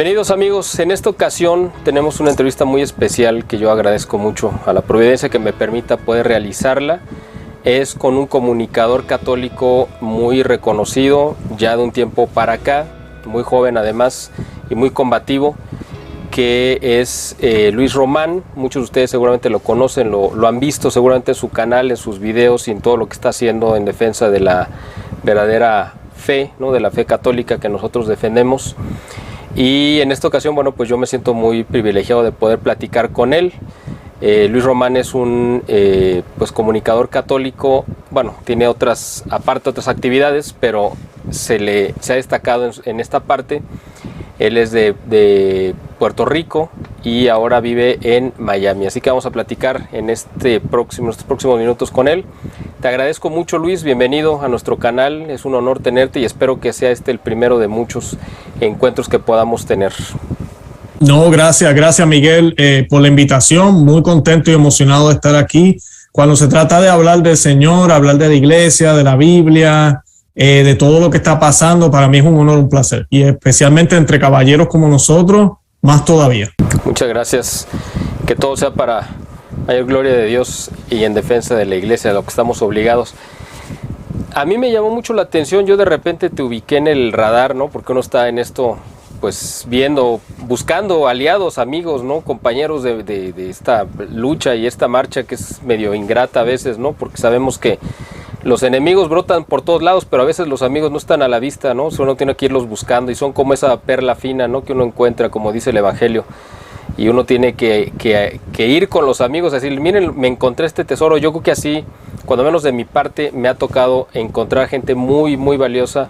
Bienvenidos amigos, en esta ocasión tenemos una entrevista muy especial que yo agradezco mucho a la providencia que me permita poder realizarla. Es con un comunicador católico muy reconocido, ya de un tiempo para acá, muy joven además y muy combativo, que es Luis Román. Muchos de ustedes seguramente lo conocen, lo han visto seguramente en su canal, en sus videos y en todo lo que está haciendo en defensa de la verdadera fe, ¿no? De la fe católica que nosotros defendemos. Y en esta ocasión, bueno, pues yo me siento muy privilegiado de poder platicar con él. Luis Román es un pues comunicador católico, bueno, tiene otras actividades, pero se ha destacado en esta parte. Él es de Puerto Rico y ahora vive en Miami, así que vamos a platicar en estos próximos minutos con él. Te agradezco mucho, Luis, bienvenido a nuestro canal, es un honor tenerte y espero que sea el primero de muchos encuentros que podamos tener. No, gracias Miguel por la invitación, muy contento y emocionado de estar aquí. Cuando se trata de hablar del Señor, hablar de la iglesia, de la Biblia, de todo lo que está pasando, para mí es un honor, un placer, y especialmente entre caballeros como nosotros, más todavía. Muchas gracias, que todo sea para mayor gloria de Dios y en defensa de la iglesia, de lo que estamos obligados. A mí me llamó mucho la atención, yo de repente te ubiqué en el radar, ¿no? Porque uno está en esto, pues buscando aliados, amigos, ¿no? Compañeros de esta lucha y esta marcha que es medio ingrata a veces, ¿no? Porque sabemos que los enemigos brotan por todos lados, pero a veces los amigos no están a la vista, ¿no? Uno tiene que irlos buscando y son como esa perla fina, ¿no? Que uno encuentra, como dice el Evangelio. Y uno tiene que ir con los amigos, decir, miren, me encontré este tesoro. Yo creo que así, cuando menos de mi parte, me ha tocado encontrar gente muy, muy valiosa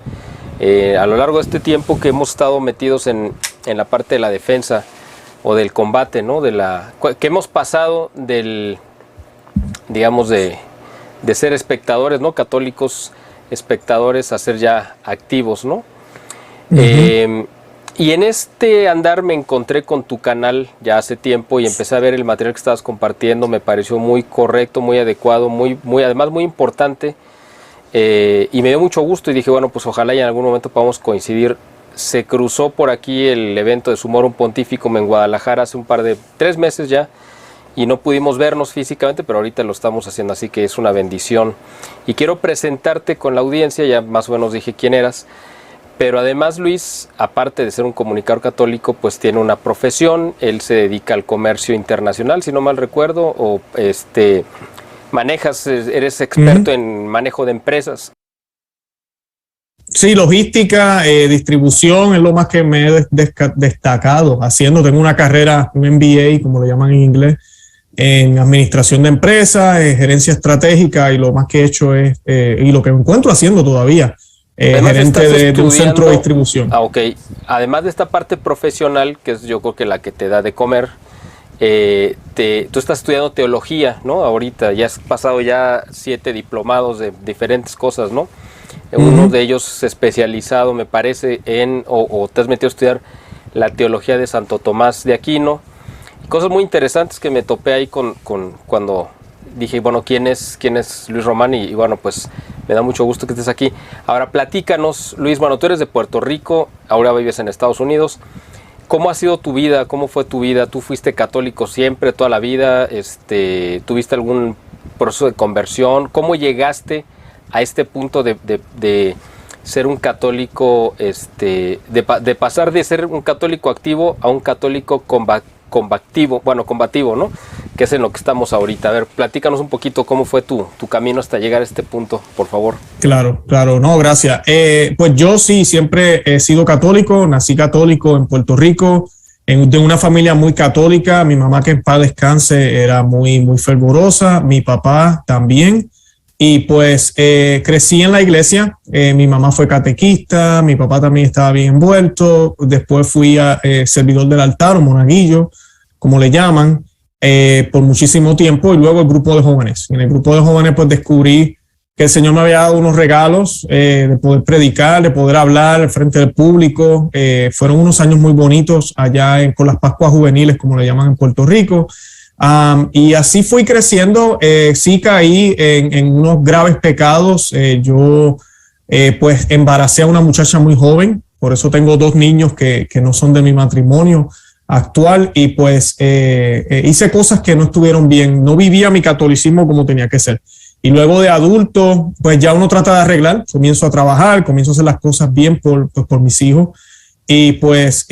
a lo largo de este tiempo que hemos estado metidos en la parte de la defensa o del combate, ¿no? Que hemos pasado digamos, de ser espectadores, ¿no? Católicos espectadores a ser ya activos, ¿no? Uh-huh. Y en este andar me encontré con tu canal ya hace tiempo y empecé a ver el material que estabas compartiendo, me pareció muy correcto, muy adecuado, además muy importante, y me dio mucho gusto y dije, bueno, pues ojalá y en algún momento podamos coincidir. Se cruzó por aquí el evento de Sumorum Pontificum en Guadalajara hace 3 meses ya, y no pudimos vernos físicamente, pero ahorita lo estamos haciendo, así que es una bendición. Y quiero presentarte con la audiencia, ya más o menos dije quién eras, pero además Luis, aparte de ser un comunicador católico, pues tiene una profesión. Él se dedica al comercio internacional, si no mal recuerdo, o eres experto en manejo de empresas. Sí, logística, distribución es lo más que me he destacado haciendo. Tengo una carrera, un MBA, como lo llaman en inglés, en administración de empresas, gerencia estratégica, y lo más que he hecho es, y lo que me encuentro haciendo todavía, gerente de un centro de distribución. Ok. Además de esta parte profesional, que es yo creo que la que te da de comer, tú estás estudiando teología, ¿no? Ahorita ya has pasado ya 7 diplomados de diferentes cosas, ¿no? Uh-huh. Uno de ellos especializado, me parece, o te has metido a estudiar la teología de Santo Tomás de Aquino. Cosas muy interesantes que me topé ahí cuando dije, bueno, ¿quién es Luis Román? Y bueno, pues me da mucho gusto que estés aquí. Ahora platícanos, Luis, bueno, tú eres de Puerto Rico, ahora vives en Estados Unidos. ¿Cómo ha sido tu vida? ¿Cómo fue tu vida? ¿Tú fuiste católico siempre, toda la vida? ¿Tuviste algún proceso de conversión? ¿Cómo llegaste a este punto de ser un católico, de pasar de ser un católico activo a un católico combativo, ¿no? Que es en lo que estamos ahorita. A ver, platícanos un poquito cómo fue tu camino hasta llegar a este punto, por favor. Claro, no, gracias. Pues yo sí, siempre he sido católico, nací católico en Puerto Rico, de una familia muy católica. Mi mamá, que en paz descanse, era muy, muy fervorosa, mi papá también. Y pues crecí en la iglesia, mi mamá fue catequista, mi papá también estaba bien envuelto, después fui servidor del altar o monaguillo, como le llaman, por muchísimo tiempo, y luego el grupo de jóvenes. En el grupo de jóvenes pues descubrí que el Señor me había dado unos regalos de poder predicar, de poder hablar frente al público. Fueron unos años muy bonitos allá con las Pascuas Juveniles, como le llaman en Puerto Rico. Y así fui creciendo. Sí caí en unos graves pecados. Yo pues embaracé a una muchacha muy joven por eso tengo 2 niños que no son de mi matrimonio actual, y pues hice cosas que no estuvieron bien, no vivía mi catolicismo como tenía que ser. Y luego de adulto, pues ya uno trata de arreglar, comienzo a trabajar, comienzo a hacer las cosas bien por mis hijos, y pues,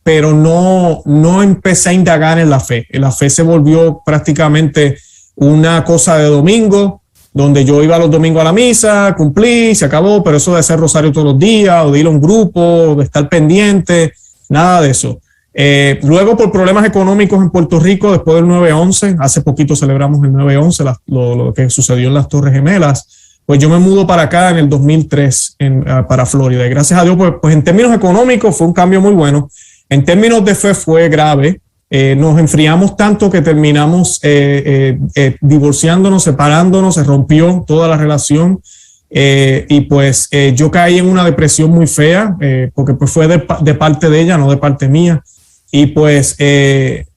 pero no empecé a indagar en la fe. La fe se volvió prácticamente una cosa de domingo, donde yo iba los domingos a la misa, cumplí, se acabó, pero eso de hacer rosario todos los días, o de ir a un grupo, de estar pendiente, nada de eso. Luego, por problemas económicos en Puerto Rico, después del 9/11, hace poquito celebramos el 9/11, lo que sucedió en las Torres Gemelas, pues yo me mudo para acá en el 2003, para Florida. Y gracias a Dios, pues en términos económicos fue un cambio muy bueno. En términos de fe fue grave. Nos enfriamos tanto que terminamos divorciándonos, separándonos, se rompió toda la relación. Y pues yo caí en una depresión muy fea, porque pues fue de parte de ella, no de parte mía. Y pues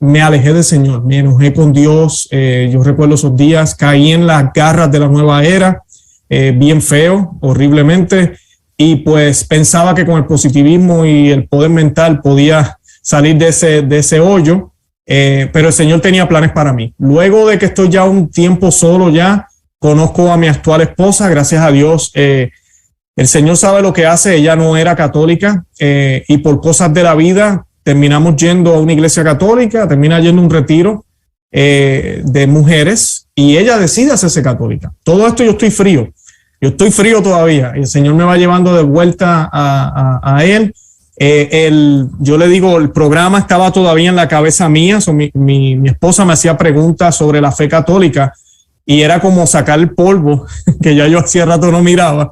me alejé del Señor, me enojé con Dios. Yo recuerdo esos días, caí en las garras de la nueva era, bien feo, horriblemente. Y pues pensaba que con el positivismo y el poder mental podía salir de ese hoyo, pero el Señor tenía planes para mí. Luego de que estoy ya un tiempo solo ya, conozco a mi actual esposa, gracias a Dios. El Señor sabe lo que hace, ella no era católica, y por cosas de la vida terminamos yendo a una iglesia católica, termina yendo a un retiro de mujeres, y ella decide hacerse católica. Todo esto yo estoy frío todavía, y el Señor me va llevando de vuelta a Él. Yo le digo, el programa estaba todavía en la cabeza mía, mi esposa me hacía preguntas sobre la fe católica, y era como sacar el polvo que ya yo hacía rato no miraba,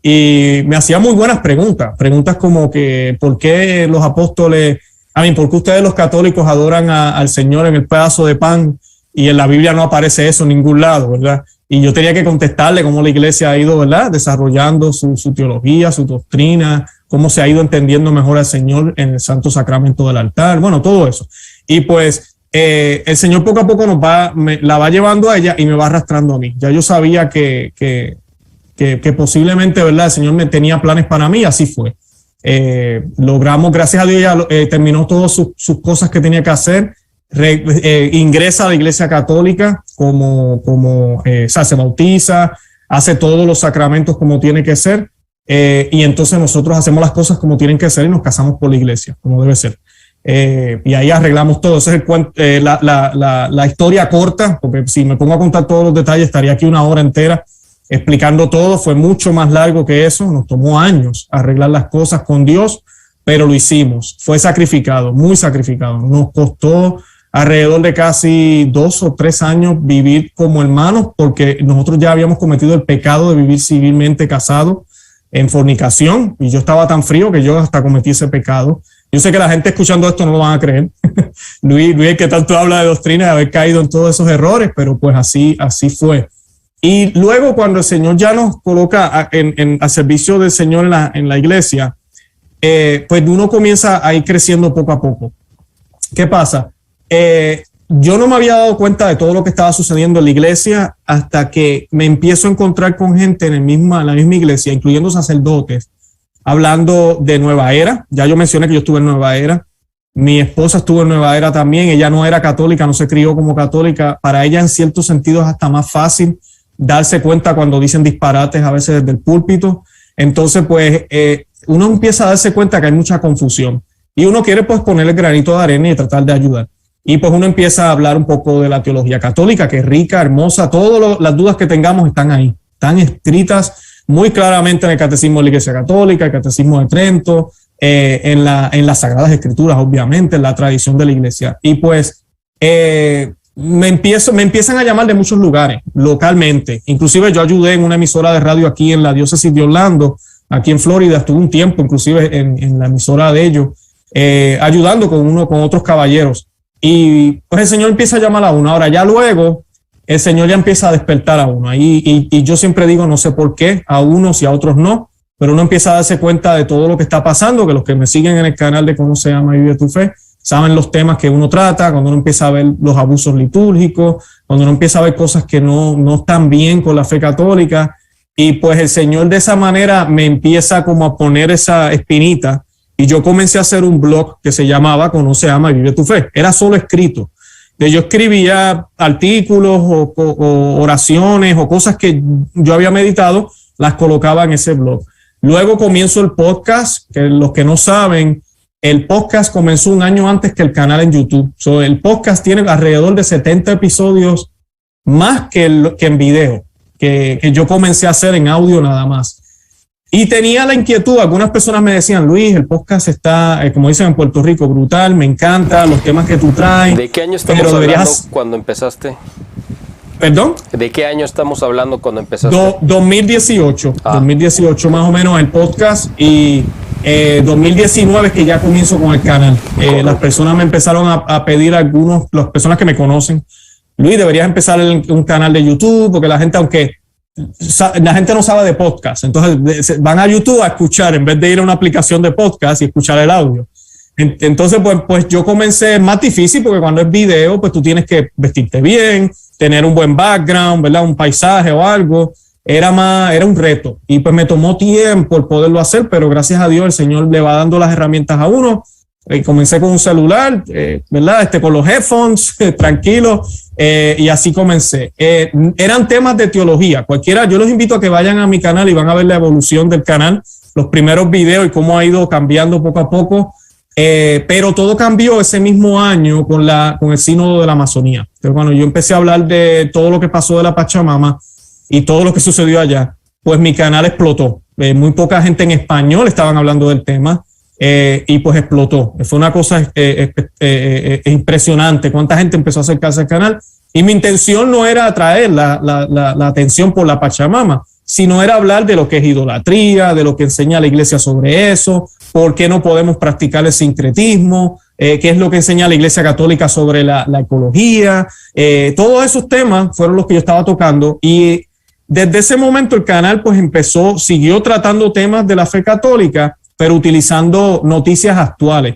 y me hacía muy buenas preguntas como que ¿por qué los apóstoles, por qué ustedes los católicos adoran al Señor en el pedazo de pan y en la Biblia no aparece eso en ningún lado, ¿verdad? Y yo tenía que contestarle cómo la iglesia ha ido, ¿verdad?, desarrollando su teología, su doctrina, cómo se ha ido entendiendo mejor al Señor en el Santo Sacramento del altar, bueno, todo eso. Y pues el Señor poco a poco la va llevando a ella y me va arrastrando a mí. Ya yo sabía que posiblemente, ¿verdad?, el Señor me tenía planes para mí, así fue. Logramos, gracias a Dios, ella terminó todas sus cosas que tenía que hacer, ingresa a la iglesia católica se bautiza, hace todos los sacramentos como tiene que ser, y entonces nosotros hacemos las cosas como tienen que ser y nos casamos por la iglesia, como debe ser. Y ahí arreglamos todo. Esa es la historia corta, porque si me pongo a contar todos los detalles estaría aquí 1 hora entera explicando todo. Fue mucho más largo que eso, nos tomó años arreglar las cosas con Dios, pero lo hicimos. Fue sacrificado, muy sacrificado. Nos costó alrededor de casi 2 o 3 años vivir como hermanos, porque nosotros ya habíamos cometido el pecado de vivir civilmente casados en fornicación, y yo estaba tan frío que yo hasta cometí ese pecado. Yo sé que la gente escuchando esto no lo van a creer. Luis, que tanto habla de doctrina, de haber caído en todos esos errores, pero pues así fue. Y luego cuando el Señor ya nos coloca al servicio del Señor en la iglesia, pues uno comienza a ir creciendo poco a poco. ¿Qué pasa? Yo no me había dado cuenta de todo lo que estaba sucediendo en la iglesia hasta que me empiezo a encontrar con gente en la misma iglesia, incluyendo sacerdotes, hablando de Nueva Era. Ya yo mencioné que yo estuve en Nueva Era. Mi esposa estuvo en Nueva Era también. Ella no era católica, no se crió como católica. Para ella, en ciertos sentidos, es hasta más fácil darse cuenta cuando dicen disparates a veces desde el púlpito. Entonces, pues, uno empieza a darse cuenta que hay mucha confusión y uno quiere, pues, poner el granito de arena y tratar de ayudar. Y pues uno empieza a hablar un poco de la teología católica, que es rica, hermosa. Todas las dudas que tengamos están ahí, están escritas muy claramente en el Catecismo de la Iglesia Católica, el Catecismo de Trento, en las Sagradas Escrituras, obviamente, en la tradición de la Iglesia. Y pues me empiezan a llamar de muchos lugares, localmente. Inclusive yo ayudé en una emisora de radio aquí en la diócesis de Orlando, aquí en Florida. Estuve un tiempo inclusive en la emisora de ellos, ayudando con otros caballeros. Y pues el Señor empieza a llamar a uno. Ahora ya luego el Señor ya empieza a despertar a uno. Y yo siempre digo, no sé por qué, a unos y a otros no, pero uno empieza a darse cuenta de todo lo que está pasando, que los que me siguen en el canal de Cómo se llama Vive tu Fe, saben los temas que uno trata, cuando uno empieza a ver los abusos litúrgicos, cuando uno empieza a ver cosas que no están bien con la fe católica. Y pues el Señor de esa manera me empieza como a poner esa espinita y yo comencé a hacer un blog que se llamaba Conoce, Ama y Vive tu Fe. Era solo escrito. Yo escribía artículos o oraciones o cosas que yo había meditado, las colocaba en ese blog. Luego comienzo el podcast, que los que no saben, el podcast comenzó un año antes que el canal en YouTube. El podcast tiene alrededor de 70 episodios más que en video, que yo comencé a hacer en audio nada más. Y tenía la inquietud, algunas personas me decían, Luis, el podcast está, como dicen en Puerto Rico, brutal, me encanta los temas que tú traes. ¿De qué año estamos hablando cuando empezaste? ¿Perdón? ¿De qué año estamos hablando cuando empezaste? 2018, 2018 más o menos el podcast y 2019 que ya comienzo con el canal. Las personas me empezaron a pedir las personas que me conocen, Luis, deberías empezar un canal de YouTube, porque la gente, aunque la gente no sabe de podcast, entonces van a YouTube a escuchar en vez de ir a una aplicación de podcast y escuchar el audio. Entonces, pues yo comencé, más difícil porque cuando es video, pues tú tienes que vestirte bien, tener un buen background, ¿verdad? Un paisaje o algo. Era un reto y pues me tomó tiempo el poderlo hacer, pero gracias a Dios el Señor le va dando las herramientas a uno. Comencé con un celular, ¿verdad? Con los headphones, tranquilo, y así comencé. Eran temas de teología. Cualquiera, yo los invito a que vayan a mi canal y van a ver la evolución del canal, los primeros videos y cómo ha ido cambiando poco a poco. Pero todo cambió ese mismo año con el sínodo de la Amazonía. Entonces, cuando yo empecé a hablar de todo lo que pasó de la Pachamama y todo lo que sucedió allá, pues mi canal explotó. Muy poca gente en español estaban hablando del tema. Y pues explotó. Fue una cosa impresionante cuánta gente empezó a acercarse al canal y mi intención no era atraer la atención por la Pachamama, sino era hablar de lo que es idolatría, de lo que enseña la iglesia sobre eso, por qué no podemos practicar el sincretismo, qué es lo que enseña la iglesia católica sobre la ecología. Todos esos temas fueron los que yo estaba tocando y desde ese momento el canal pues siguió tratando temas de la fe católica, pero utilizando noticias actuales.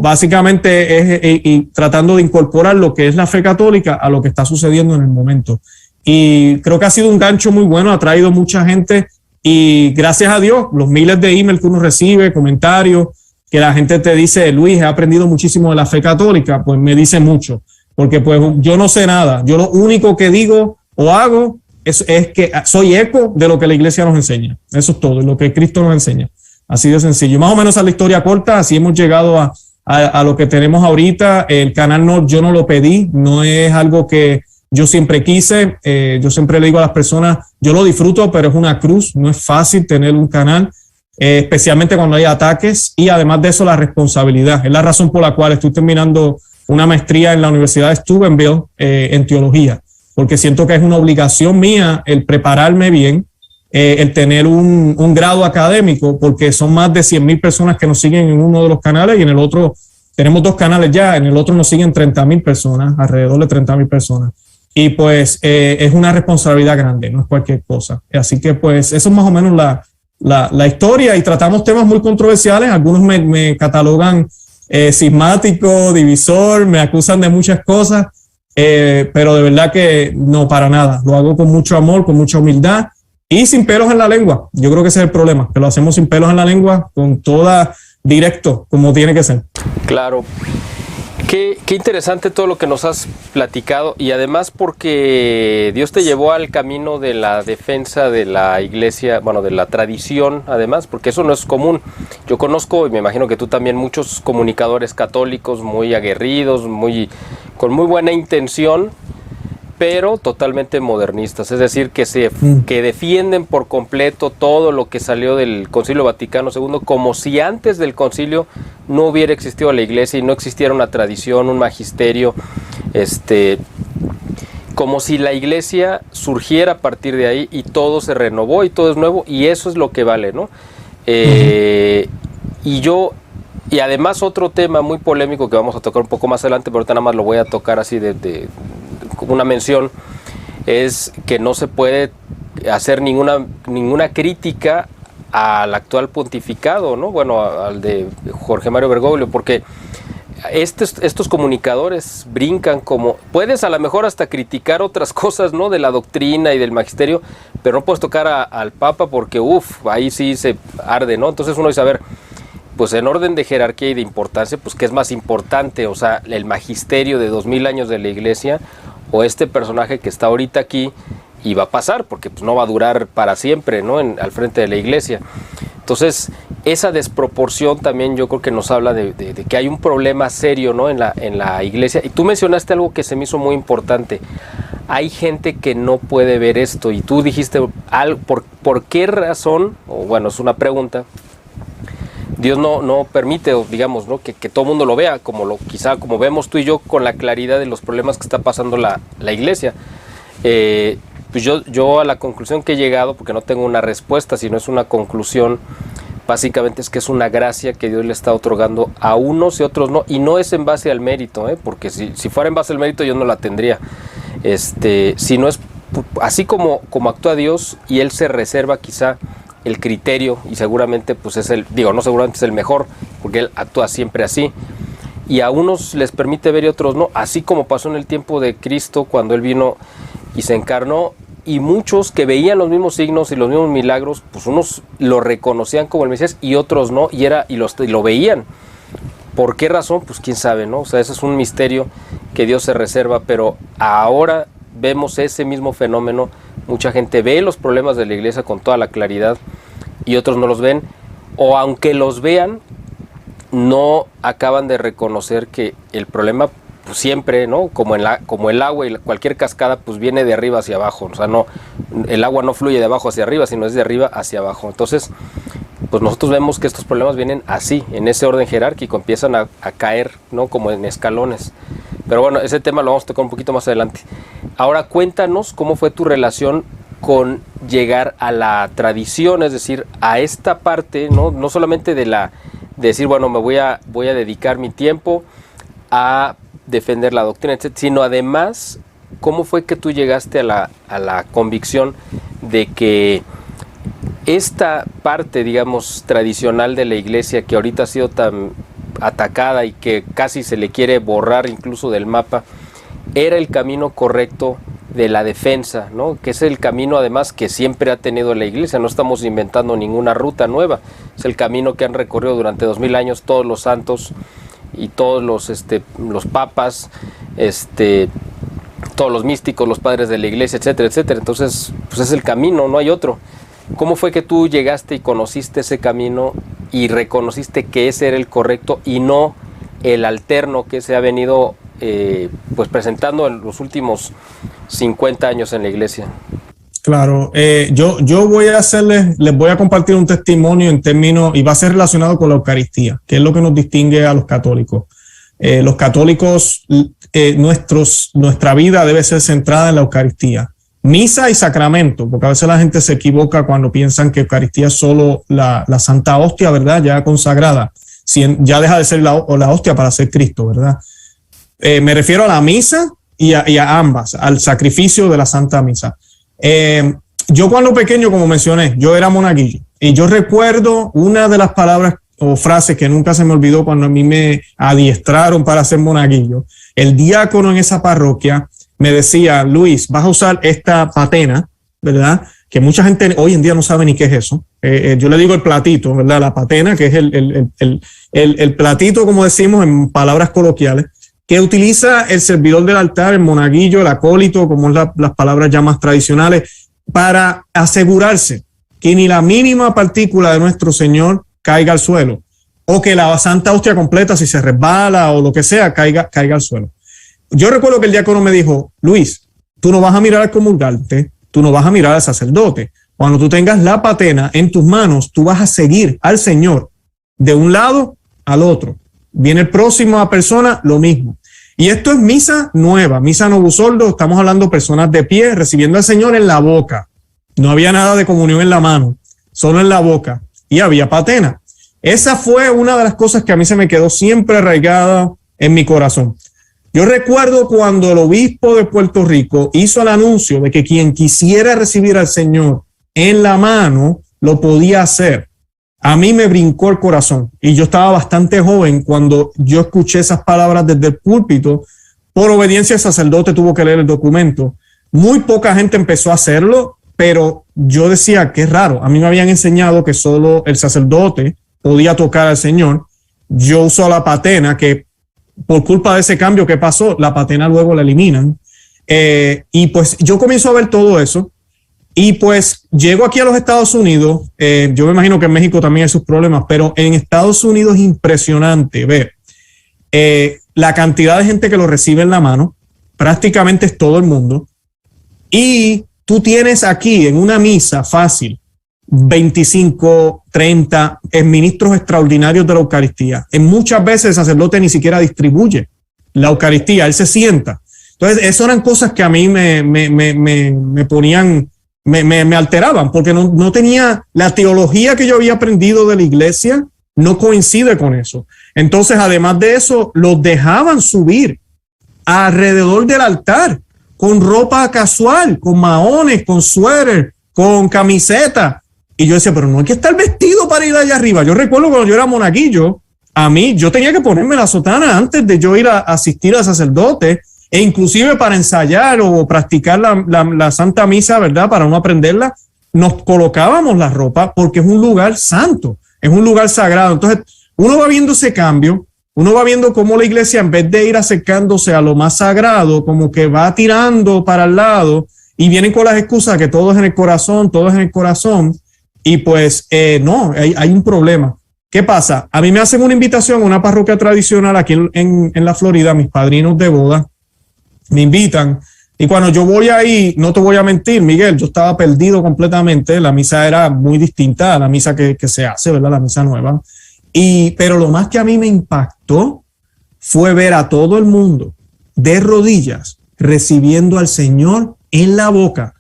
Básicamente es tratando de incorporar lo que es la fe católica a lo que está sucediendo en el momento. Y creo que ha sido un gancho muy bueno, ha traído mucha gente y gracias a Dios, los miles de emails que uno recibe, comentarios, que la gente te dice, Luis, he aprendido muchísimo de la fe católica, pues me dice mucho, porque pues yo no sé nada. Yo lo único que digo o hago es que soy eco de lo que la iglesia nos enseña. Eso es todo, lo que Cristo nos enseña. Así de sencillo. Más o menos a la historia corta, así hemos llegado a lo que tenemos ahorita. El canal yo no lo pedí, no es algo que yo siempre quise. Yo siempre le digo a las personas, yo lo disfruto, pero es una cruz, no es fácil tener un canal, especialmente cuando hay ataques y además de eso la responsabilidad. Es la razón por la cual estoy terminando una maestría en la Universidad de Steubenville en teología, porque siento que es una obligación mía el prepararme bien, el tener un grado académico, porque son más de 100,000 personas que nos siguen en uno de los canales y en el otro, tenemos 2 canales ya, en el otro nos siguen 30,000 personas, alrededor de 30,000 personas. Y pues es una responsabilidad grande, no es cualquier cosa. Así que pues eso es más o menos la historia y tratamos temas muy controversiales. Algunos me catalogan cismático, divisor, me acusan de muchas cosas, pero de verdad que no, para nada. Lo hago con mucho amor, con mucha humildad. Y sin pelos en la lengua. Yo creo que ese es el problema, que lo hacemos sin pelos en la lengua, con toda directo, como tiene que ser. Claro. Qué interesante todo lo que nos has platicado y además porque Dios te llevó al camino de la defensa de la iglesia, bueno, de la tradición además, porque eso no es común. Yo conozco, y me imagino que tú también, muchos comunicadores católicos muy aguerridos, con muy buena intención, pero totalmente modernistas, es decir, que defienden por completo todo lo que salió del Concilio Vaticano II, como si antes del concilio no hubiera existido la iglesia y no existiera una tradición, un magisterio, como si la iglesia surgiera a partir de ahí y todo se renovó y todo es nuevo y eso es lo que vale, ¿no? Y además otro tema muy polémico que vamos a tocar un poco más adelante, pero ahorita nada más lo voy a tocar así como una mención, es que no se puede hacer ninguna crítica al actual pontificado, ¿no? Bueno, al de Jorge Mario Bergoglio, porque estos comunicadores brincan como, puedes a lo mejor hasta criticar otras cosas, ¿no? De la doctrina y del magisterio, pero no puedes tocar al Papa porque, ahí sí se arde, ¿no? Entonces uno dice, a ver, pues en orden de jerarquía y de importancia, pues ¿qué es más importante? O sea, el magisterio de 2000 años de la Iglesia o este personaje que está ahorita aquí y va a pasar, porque pues no va a durar para siempre, ¿no? Al frente de la Iglesia. Entonces, esa desproporción también yo creo que nos habla de que hay un problema serio, ¿no? en la Iglesia. Y tú mencionaste algo que se me hizo muy importante. Hay gente que no puede ver esto y tú dijiste, ¿por qué razón? O bueno, es una pregunta. Dios no permite, digamos, ¿no? que todo el mundo lo vea, quizá como vemos tú y yo, con la claridad de los problemas que está pasando la Iglesia. Pues yo a la conclusión que he llegado, porque no tengo una respuesta, sino es una conclusión, básicamente es que es una gracia que Dios le está otorgando a unos y otros no, y no es en base al mérito, porque si fuera en base al mérito yo no la tendría, sino es así como actúa Dios, y Él se reserva quizá el criterio, y seguramente pues es no seguramente es el mejor, porque Él actúa siempre así, y a unos les permite ver y a otros no, así como pasó en el tiempo de Cristo cuando Él vino y se encarnó, y muchos que veían los mismos signos y los mismos milagros, pues unos lo reconocían como el Mesías y otros no, y lo veían. ¿Por qué razón? Pues quién sabe, ¿no? O sea, ese es un misterio que Dios se reserva, pero ahora vemos ese mismo fenómeno. Mucha gente ve los problemas de la Iglesia con toda la claridad y otros no los ven, o aunque los vean, no acaban de reconocer que el problema pues siempre, ¿no? Como el agua y cualquier cascada, pues viene de arriba hacia abajo. O sea, el agua no fluye de abajo hacia arriba, sino es de arriba hacia abajo. Entonces, pues nosotros vemos que estos problemas vienen así, en ese orden jerárquico, empiezan a caer, ¿no? Como en escalones. Pero bueno, ese tema lo vamos a tocar un poquito más adelante. Ahora cuéntanos cómo fue tu relación con llegar a la tradición, es decir, a esta parte, no solamente de decir, bueno, me voy a dedicar mi tiempo a defender la doctrina, etc., sino además, ¿cómo fue que tú llegaste a la convicción de que esta parte, digamos, tradicional de la Iglesia, que ahorita ha sido tan atacada y que casi se le quiere borrar incluso del mapa, era el camino correcto de la defensa, ¿no? Que es el camino además que siempre ha tenido la Iglesia? No estamos inventando ninguna ruta nueva, es el camino que han recorrido durante 2000 años todos los santos y todos los papas, todos los místicos, los padres de la Iglesia, etcétera, etcétera. Entonces, pues es el camino, no hay otro. ¿Cómo fue que tú llegaste y conociste ese camino y reconociste que ese era el correcto y no el alterno que se ha venido pues presentando en los últimos 50 años en la Iglesia? Claro, yo les voy a compartir un testimonio en términos, y va a ser relacionado con la Eucaristía, que es lo que nos distingue a los católicos. Los católicos, nuestra vida debe ser centrada en la Eucaristía. Misa y sacramento, porque a veces la gente se equivoca cuando piensan que Eucaristía es solo la Santa Hostia, ¿verdad? Ya consagrada. Ya deja de ser la hostia para ser Cristo, ¿verdad? Me refiero a la misa y a ambas, al sacrificio de la Santa Misa. Yo cuando pequeño, como mencioné, yo era monaguillo, y yo recuerdo una de las palabras o frases que nunca se me olvidó cuando a mí me adiestraron para ser monaguillo. El diácono en esa parroquia me decía: Luis, vas a usar esta patena, ¿verdad? Que mucha gente hoy en día no sabe ni qué es eso. Yo le digo el platito, ¿verdad? La patena, que es el platito, como decimos en palabras coloquiales, que utiliza el servidor del altar, el monaguillo, el acólito, como las palabras ya más tradicionales, para asegurarse que ni la mínima partícula de nuestro Señor caiga al suelo, o que la Santa Hostia completa, si se resbala o lo que sea, caiga al suelo. Yo recuerdo que el diácono me dijo: Luis, tú no vas a mirar al comulgante, tú no vas a mirar al sacerdote. Cuando tú tengas la patena en tus manos, tú vas a seguir al Señor de un lado al otro. Viene el próximo a persona, lo mismo. Y esto es misa nueva, misa novusoldo. Estamos hablando personas de pie, recibiendo al Señor en la boca. No había nada de comunión en la mano, solo en la boca. Y había patena. Esa fue una de las cosas que a mí se me quedó siempre arraigada en mi corazón. Yo recuerdo cuando el obispo de Puerto Rico hizo el anuncio de que quien quisiera recibir al Señor en la mano lo podía hacer. a mí me brincó el corazón. Y yo estaba bastante joven cuando yo escuché esas palabras desde el púlpito. Por obediencia, el sacerdote tuvo que leer el documento. Muy poca gente empezó a hacerlo, pero yo decía, qué raro. A mí me habían enseñado que solo el sacerdote podía tocar al Señor. Yo uso la patena, que por culpa de ese cambio que pasó, la patena luego la eliminan. Y pues yo comienzo a ver todo eso. Y pues llego aquí a los Estados Unidos. Yo me imagino que en México también hay sus problemas, pero en Estados Unidos es impresionante ver la cantidad de gente que lo recibe en la mano. Prácticamente es todo el mundo. Y tú tienes aquí en una misa fácil 25, 30 ministros extraordinarios de la Eucaristía. En muchas veces el sacerdote ni siquiera distribuye la Eucaristía, él se sienta. Entonces, esas eran cosas que a mí me ponían, me alteraban, porque no tenía la teología que yo había aprendido de la iglesia, no coincide con eso. Entonces, además de eso, los dejaban subir alrededor del altar con ropa casual, con maones, con suéter, con camiseta. Y yo decía, pero no hay que estar vestido para ir allá arriba. Yo recuerdo cuando yo era monaguillo, yo tenía que ponerme la sotana antes de yo ir a asistir al sacerdote, e inclusive para ensayar o practicar la Santa Misa, ¿verdad? Para no aprenderla, nos colocábamos la ropa porque es un lugar santo, es un lugar sagrado. Entonces, uno va viendo ese cambio, uno va viendo cómo la iglesia, en vez de ir acercándose a lo más sagrado, como que va tirando para el lado y vienen con las excusas que todo es en el corazón, todo es en el corazón. Y pues no, hay un problema. ¿Qué pasa? A mí me hacen una invitación a una parroquia tradicional aquí en la Florida, mis padrinos de boda me invitan. Y cuando yo voy ahí, no te voy a mentir, Miguel, yo estaba perdido completamente. La misa era muy distinta a la misa que se hace, ¿verdad? La misa nueva. Pero lo más que a mí me impactó fue ver a todo el mundo de rodillas recibiendo al Señor en la boca,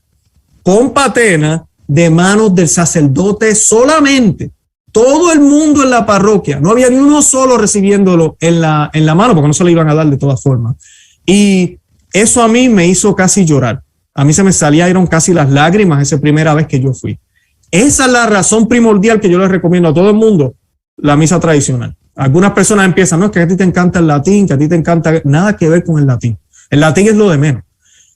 con patena, de manos del sacerdote solamente. Todo el mundo en la parroquia, no había ni uno solo recibiéndolo en la mano, porque no se lo iban a dar de todas formas. Y eso a mí me hizo casi llorar. A mí se me salieron casi las lágrimas esa primera vez que yo fui. Esa es la razón primordial que yo les recomiendo a todo el mundo, la misa tradicional. Algunas personas empiezan, no, es que a ti te encanta el latín, que a ti te encanta, nada que ver con el latín. El latín es lo de menos.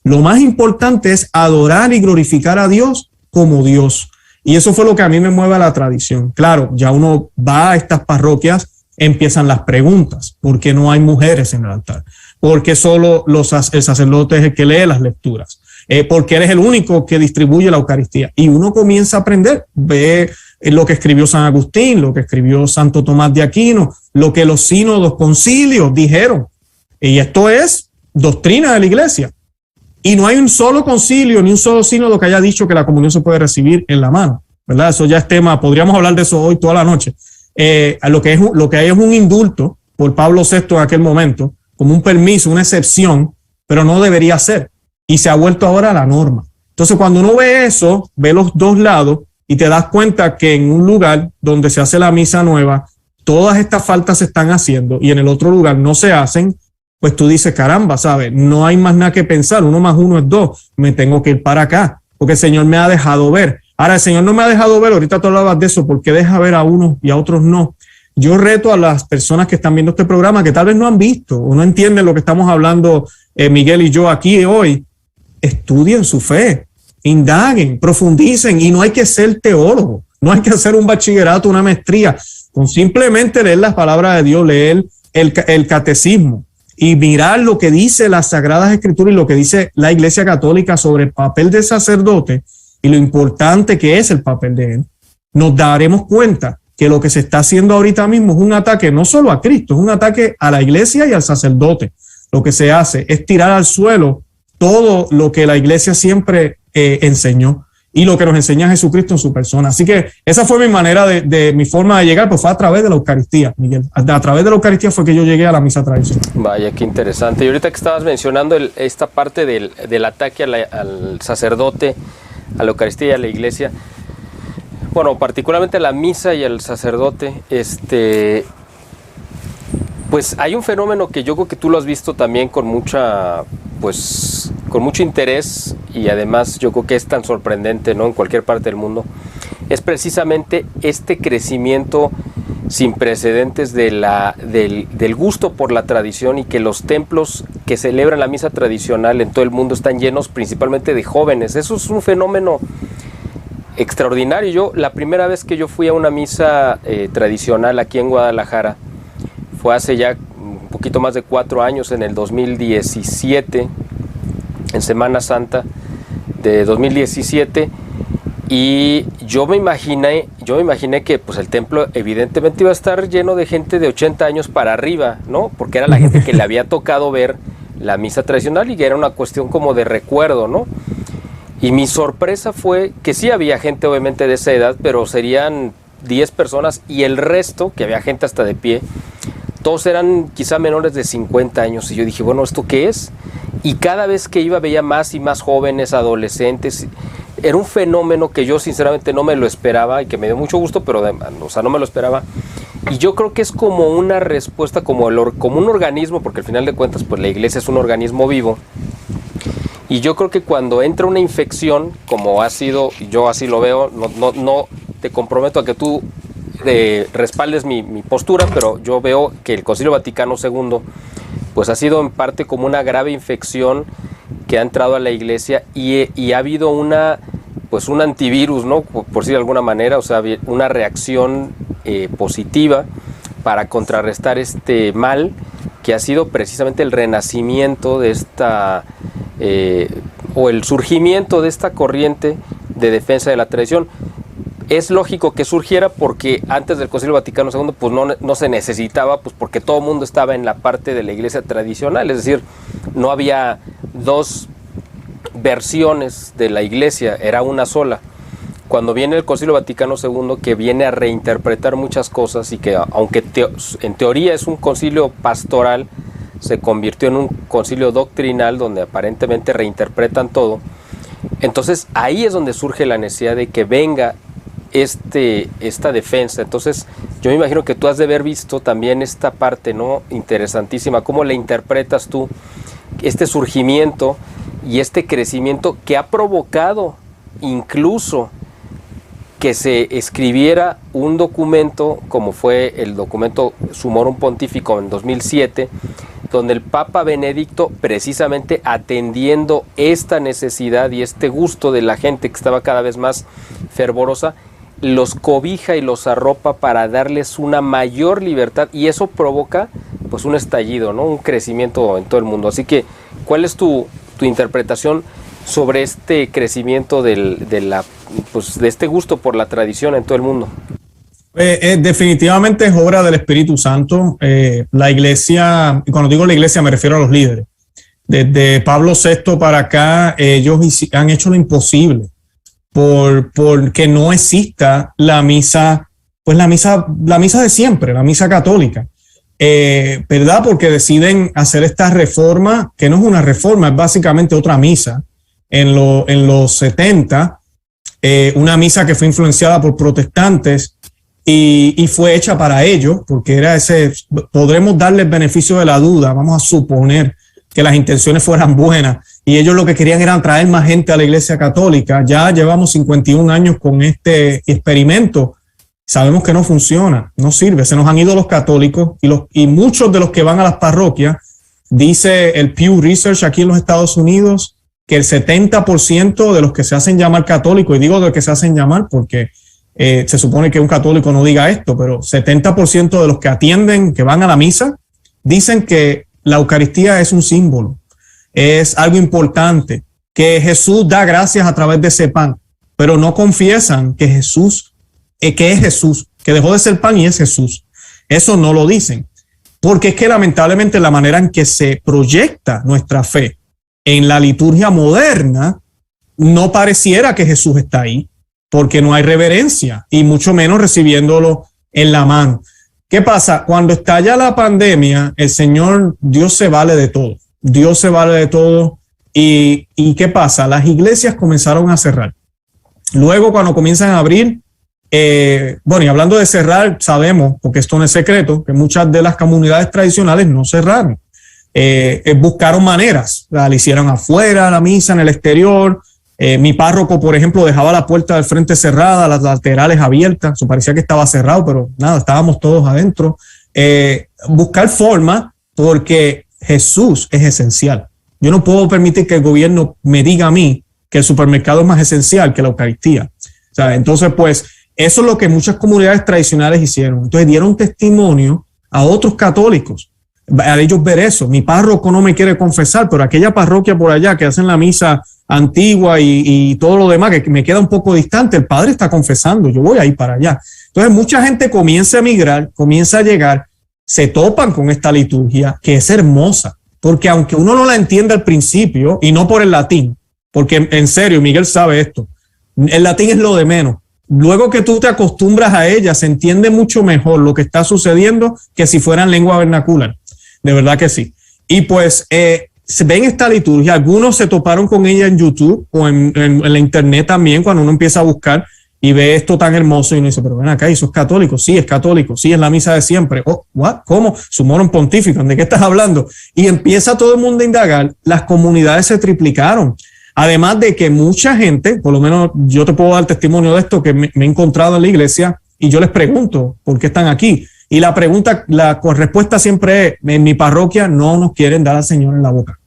Lo más importante es adorar y glorificar a Dios como Dios. Y eso fue lo que a mí me mueve a la tradición. Claro, ya uno va a estas parroquias, empiezan las preguntas. ¿Por qué no hay mujeres en el altar? ¿Por qué solo el sacerdote es el que lee las lecturas? ¿Por qué eres el único que distribuye la Eucaristía? Y uno comienza a aprender, ve lo que escribió San Agustín, lo que escribió Santo Tomás de Aquino, lo que los sínodos, concilios dijeron. Y esto es doctrina de la iglesia. Y no hay un solo concilio ni un solo sínodo que haya dicho que la comunión se puede recibir en la mano, ¿verdad? Eso ya es tema, podríamos hablar de eso hoy toda la noche. Lo que hay es un indulto por Pablo VI en aquel momento, como un permiso, una excepción, pero no debería ser. Y se ha vuelto ahora la norma. Entonces, cuando uno ve eso, ve los dos lados y te das cuenta que en un lugar donde se hace la misa nueva, todas estas faltas se están haciendo y en el otro lugar no se hacen, pues tú dices, caramba, ¿sabes? No hay más nada que pensar, 1 más 1 es 2, me tengo que ir para acá, porque el Señor me ha dejado ver. Ahora, el Señor no me ha dejado ver, ahorita tú hablabas de eso, ¿por qué deja ver a unos y a otros no? Yo reto a las personas que están viendo este programa, que tal vez no han visto o no entienden lo que estamos hablando Miguel y yo aquí hoy, estudien su fe, indaguen, profundicen, y no hay que ser teólogo, no hay que hacer un bachillerato, una maestría, con simplemente leer las palabras de Dios, leer el catecismo, y mirar lo que dice las Sagradas Escrituras y lo que dice la Iglesia Católica sobre el papel del sacerdote y lo importante que es el papel de él, nos daremos cuenta que lo que se está haciendo ahorita mismo es un ataque no solo a Cristo, es un ataque a la Iglesia y al sacerdote. Lo que se hace es tirar al suelo todo lo que la Iglesia siempre enseñó y lo que nos enseña Jesucristo en su persona. Así que esa fue mi manera mi forma de llegar, pues fue a través de la Eucaristía, Miguel. A través de la Eucaristía fue que yo llegué a la misa tradicional. Vaya, qué interesante. Y ahorita que estabas mencionando esta parte del ataque al sacerdote, a la Eucaristía y a la Iglesia, bueno, particularmente a la misa y al sacerdote, pues hay un fenómeno que yo creo que tú lo has visto también con mucho interés, y además yo creo que es tan sorprendente, ¿no? En cualquier parte del mundo, es precisamente este crecimiento sin precedentes del gusto por la tradición, y que los templos que celebran la misa tradicional en todo el mundo están llenos principalmente de jóvenes. Eso es un fenómeno extraordinario. La primera vez que yo fui a una misa tradicional aquí en Guadalajara fue hace ya un poquito más de 4 años, en el 2017, en Semana Santa de 2017, y yo me imaginé que pues el templo evidentemente iba a estar lleno de gente de 80 años para arriba, ¿no? Porque era la gente que le había tocado ver la misa tradicional y que era una cuestión como de recuerdo, ¿no? Y mi sorpresa fue que sí había gente obviamente de esa edad, pero serían 10 personas, y el resto, que había gente hasta de pie, todos eran quizá menores de 50 años. Y yo dije, bueno, ¿esto qué es? Y cada vez que iba veía más y más jóvenes, adolescentes. Era un fenómeno que yo sinceramente no me lo esperaba y que me dio mucho gusto, pero no me lo esperaba. Y yo creo que es como una respuesta, como un organismo, porque al final de cuentas pues la iglesia es un organismo vivo. Y yo creo que cuando entra una infección, como ha sido, yo así lo veo, no te comprometo a que tú respaldes mi postura, pero yo veo que el Concilio Vaticano II pues ha sido en parte como una grave infección que ha entrado a la iglesia, y ha habido un antivirus, ¿no? Por decir de alguna manera, o sea, una reacción positiva para contrarrestar este mal, que ha sido precisamente el renacimiento de o el surgimiento de esta corriente de defensa de la tradición. Es lógico que surgiera porque antes del Concilio Vaticano II pues no se necesitaba, pues porque todo el mundo estaba en la parte de la iglesia tradicional, es decir, no había dos versiones de la iglesia, era una sola. Cuando viene el Concilio Vaticano II, que viene a reinterpretar muchas cosas, y que aunque en teoría es un concilio pastoral, se convirtió en un concilio doctrinal donde aparentemente reinterpretan todo. Entonces ahí es donde surge la necesidad de que venga esta defensa. Entonces yo me imagino que tú has de haber visto también esta parte, ¿no? Interesantísima. ¿Cómo le interpretas tú este surgimiento y este crecimiento que ha provocado incluso que se escribiera un documento como fue el documento Summorum Pontificum en 2007, donde el Papa Benedicto, precisamente atendiendo esta necesidad y este gusto de la gente que estaba cada vez más fervorosa, los cobija y los arropa para darles una mayor libertad, y eso provoca pues un estallido, ¿no? Un crecimiento en todo el mundo. Así que, ¿cuál es tu interpretación sobre este crecimiento de este gusto por la tradición en todo el mundo? Definitivamente es obra del Espíritu Santo. La iglesia, y cuando digo la iglesia me refiero a los líderes. Desde Pablo VI para acá, ellos han hecho lo imposible por que no exista la misa de siempre, la misa católica. ¿Verdad? Porque deciden hacer esta reforma, que no es una reforma, es básicamente otra misa. En los 70, una misa que fue influenciada por protestantes y fue hecha para ellos, porque era podremos darle el beneficio de la duda, vamos a suponer que las intenciones fueran buenas, y ellos lo que querían era traer más gente a la iglesia católica. Ya llevamos 51 años con este experimento. Sabemos que no funciona, no sirve. Se nos han ido los católicos y muchos de los que van a las parroquias, dice el Pew Research aquí en los Estados Unidos, que el 70% de los que se hacen llamar católicos, y digo de los que se hacen llamar porque se supone que un católico no diga esto, pero 70% de los que atienden, que van a la misa, dicen que la Eucaristía es un símbolo, es algo importante, que Jesús da gracias a través de ese pan, pero no confiesan que Jesús, que es Jesús, que dejó de ser pan y es Jesús. Eso no lo dicen, porque es que lamentablemente la manera en que se proyecta nuestra fe en la liturgia moderna, no pareciera que Jesús está ahí, porque no hay reverencia, y mucho menos recibiéndolo en la mano. ¿Qué pasa? Cuando estalla la pandemia, el Señor, Dios se vale de todo. Dios se vale de todo. ¿Y qué pasa? Las iglesias comenzaron a cerrar. Luego, cuando comienzan a abrir, y hablando de cerrar, sabemos, porque esto no es secreto, que muchas de las comunidades tradicionales no cerraron. Buscaron maneras, la hicieron afuera, la misa en el exterior, Mi párroco, por ejemplo, dejaba la puerta del frente cerrada, las laterales abiertas. Eso parecía que estaba cerrado, pero nada, estábamos todos adentro. Buscar forma, porque Jesús es esencial. Yo no puedo permitir que el gobierno me diga a mí que el supermercado es más esencial que la Eucaristía. O sea, entonces, pues, eso es lo que muchas comunidades tradicionales hicieron. Entonces, dieron testimonio a otros católicos, a ellos ver eso. Mi párroco no me quiere confesar, pero aquella parroquia por allá que hacen la misa antigua y todo lo demás, que me queda un poco distante, el padre está confesando, yo voy a ir para allá. Entonces, mucha gente comienza a migrar, comienza a llegar, se topan con esta liturgia que es hermosa, porque aunque uno no la entienda al principio, y no por el latín, porque en serio, Miguel sabe esto, el latín es lo de menos. Luego que tú te acostumbras a ella, se entiende mucho mejor lo que está sucediendo que si fuera en lengua vernacular. De verdad que sí. Y pues se ven esta liturgia, algunos se toparon con ella en YouTube o en la internet también, cuando uno empieza a buscar y ve esto tan hermoso y uno dice, pero ven acá, ¿y eso es católico? Sí, es católico, sí, es la misa de siempre. Oh, ¿what? ¿Cómo? Sumorum pontificum, ¿de qué estás hablando? Y empieza todo el mundo a indagar, las comunidades se triplicaron. Además de que mucha gente, por lo menos yo te puedo dar testimonio de esto, que me he encontrado en la iglesia y yo les pregunto, ¿por qué están aquí? Y la pregunta, la respuesta siempre es, en mi parroquia no nos quieren dar al Señor en la boca.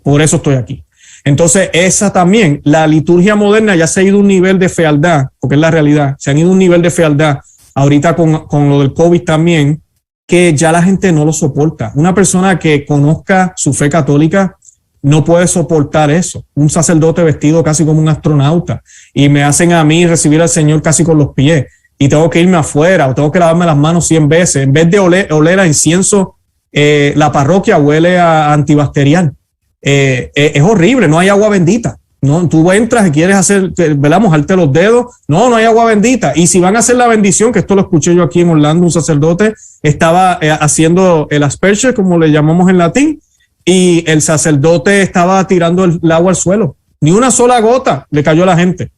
Por eso estoy aquí. Entonces, esa también, la liturgia moderna ya se ha ido a un nivel de fealdad, porque es la realidad, se han ido a un nivel de fealdad, ahorita con lo del COVID también, que ya la gente no lo soporta. Una persona que conozca su fe católica no puede soportar eso. Un sacerdote vestido casi como un astronauta y me hacen a mí recibir al Señor casi con los pies y tengo que irme afuera o tengo que lavarme las manos 100 veces. En vez de oler a incienso, la parroquia huele a antibacterial. Es horrible, no hay agua bendita. No, tú entras y quieres hacer, ¿verdad? Mojarte los dedos. No hay agua bendita. Y si van a hacer la bendición, que esto lo escuché yo aquí en Orlando, un sacerdote estaba haciendo el asperge, como le llamamos en latín, y el sacerdote estaba tirando el agua al suelo. Ni una sola gota le cayó a la gente.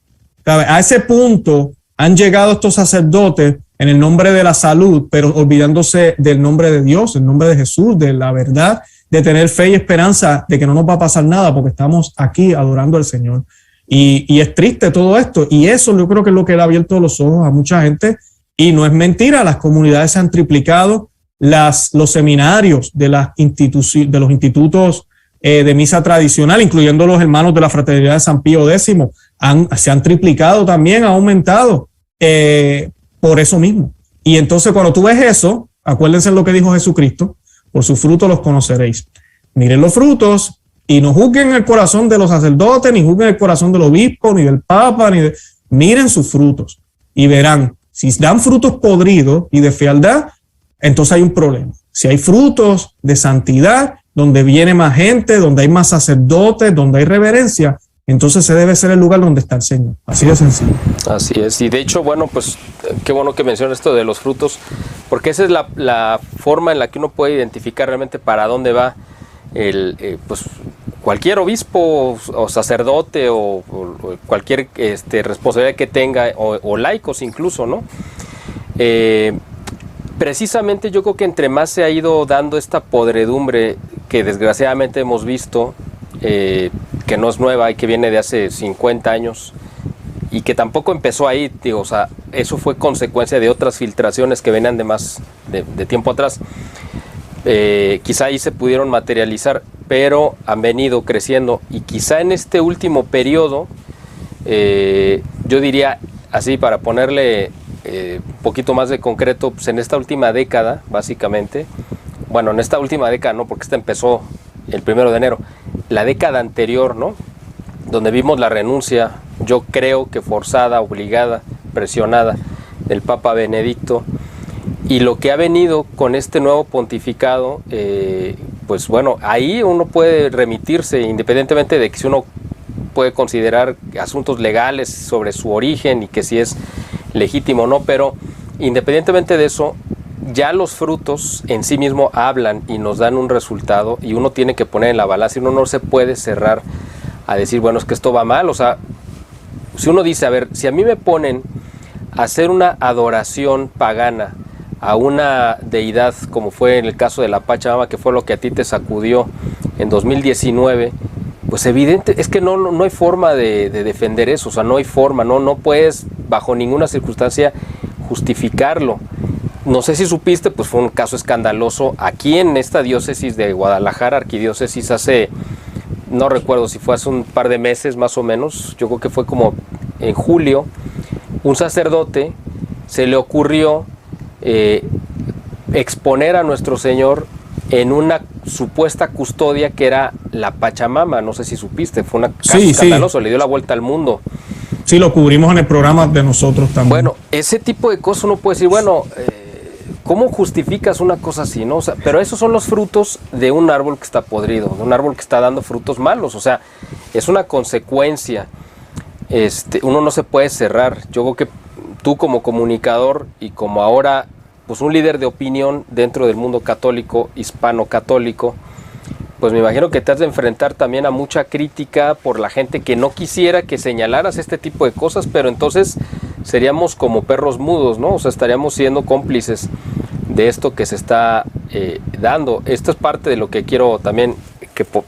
¿Sabe? A ese punto han llegado estos sacerdotes en el nombre de la salud, pero olvidándose del nombre de Dios, el nombre de Jesús, de la verdad, de tener fe y esperanza de que no nos va a pasar nada porque estamos aquí adorando al Señor. Y es triste todo esto. Y eso yo creo que es lo que le ha abierto los ojos a mucha gente. Y no es mentira, las comunidades se han triplicado. Los seminarios de los institutos de misa tradicional, incluyendo los hermanos de la Fraternidad de San Pío X, se han triplicado también, han aumentado por eso mismo. Y entonces cuando tú ves eso, acuérdense lo que dijo Jesucristo, por sus frutos los conoceréis. Miren los frutos y no juzguen el corazón de los sacerdotes, ni juzguen el corazón del obispo, ni del papa, miren sus frutos y verán, si dan frutos podridos y de fealdad, entonces hay un problema. Si hay frutos de santidad, donde viene más gente, donde hay más sacerdotes, donde hay reverencia, entonces ese debe ser el lugar donde está el Señor. Así de sencillo. Así es. Y de hecho, bueno, pues qué bueno que mencionas esto de los frutos, porque esa es la forma en la que uno puede identificar realmente para dónde va pues cualquier obispo o sacerdote o cualquier responsabilidad que tenga, o laicos incluso, ¿no? Precisamente yo creo que entre más se ha ido dando esta podredumbre que desgraciadamente hemos visto, que no es nueva y que viene de hace 50 años y que tampoco empezó ahí, digo, o sea, eso fue consecuencia de otras filtraciones que venían de tiempo atrás. Quizá ahí se pudieron materializar, pero han venido creciendo y quizá en este último periodo, yo diría así para ponerle un poquito más de concreto, pues en esta última década, básicamente, bueno, en esta última década no, porque esta empezó el 1 de enero, la década anterior, ¿no? Donde vimos la renuncia, yo creo que forzada, obligada, presionada, del Papa Benedicto, y lo que ha venido con este nuevo pontificado, pues bueno, ahí uno puede remitirse, independientemente de que si uno puede considerar asuntos legales sobre su origen y que si es legítimo o no, pero independientemente de eso, ya los frutos en sí mismo hablan y nos dan un resultado y uno tiene que poner en la balanza y uno no se puede cerrar a decir, bueno, es que esto va mal. O sea, si uno dice, a ver, si a mí me ponen a hacer una adoración pagana a una deidad, como fue en el caso de la Pachamama, que fue lo que a ti te sacudió en 2019, pues evidente, es que no hay forma de defender eso, o sea, no hay forma, no puedes bajo ninguna circunstancia justificarlo. No sé si supiste, pues fue un caso escandaloso aquí en esta diócesis de Guadalajara, arquidiócesis, no recuerdo si fue hace un par de meses más o menos, yo creo que fue como en julio, un sacerdote se le ocurrió exponer a nuestro Señor en una supuesta custodia que era la Pachamama, no sé si supiste, fue un caso escandaloso, le dio la vuelta al mundo. Sí, lo cubrimos en el programa de nosotros también. Bueno, ese tipo de cosas uno puede decir, bueno, ¿cómo justificas una cosa así, no? O sea, pero esos son los frutos de un árbol que está podrido, de un árbol que está dando frutos malos, o sea, es una consecuencia. Uno no se puede cerrar. Yo creo que tú como comunicador y como ahora pues un líder de opinión dentro del mundo católico, hispano-católico, pues me imagino que te has de enfrentar también a mucha crítica por la gente que no quisiera que señalaras este tipo de cosas, pero entonces seríamos como perros mudos, ¿no? O sea, estaríamos siendo cómplices de esto que se está dando. Esto es parte de lo que quiero también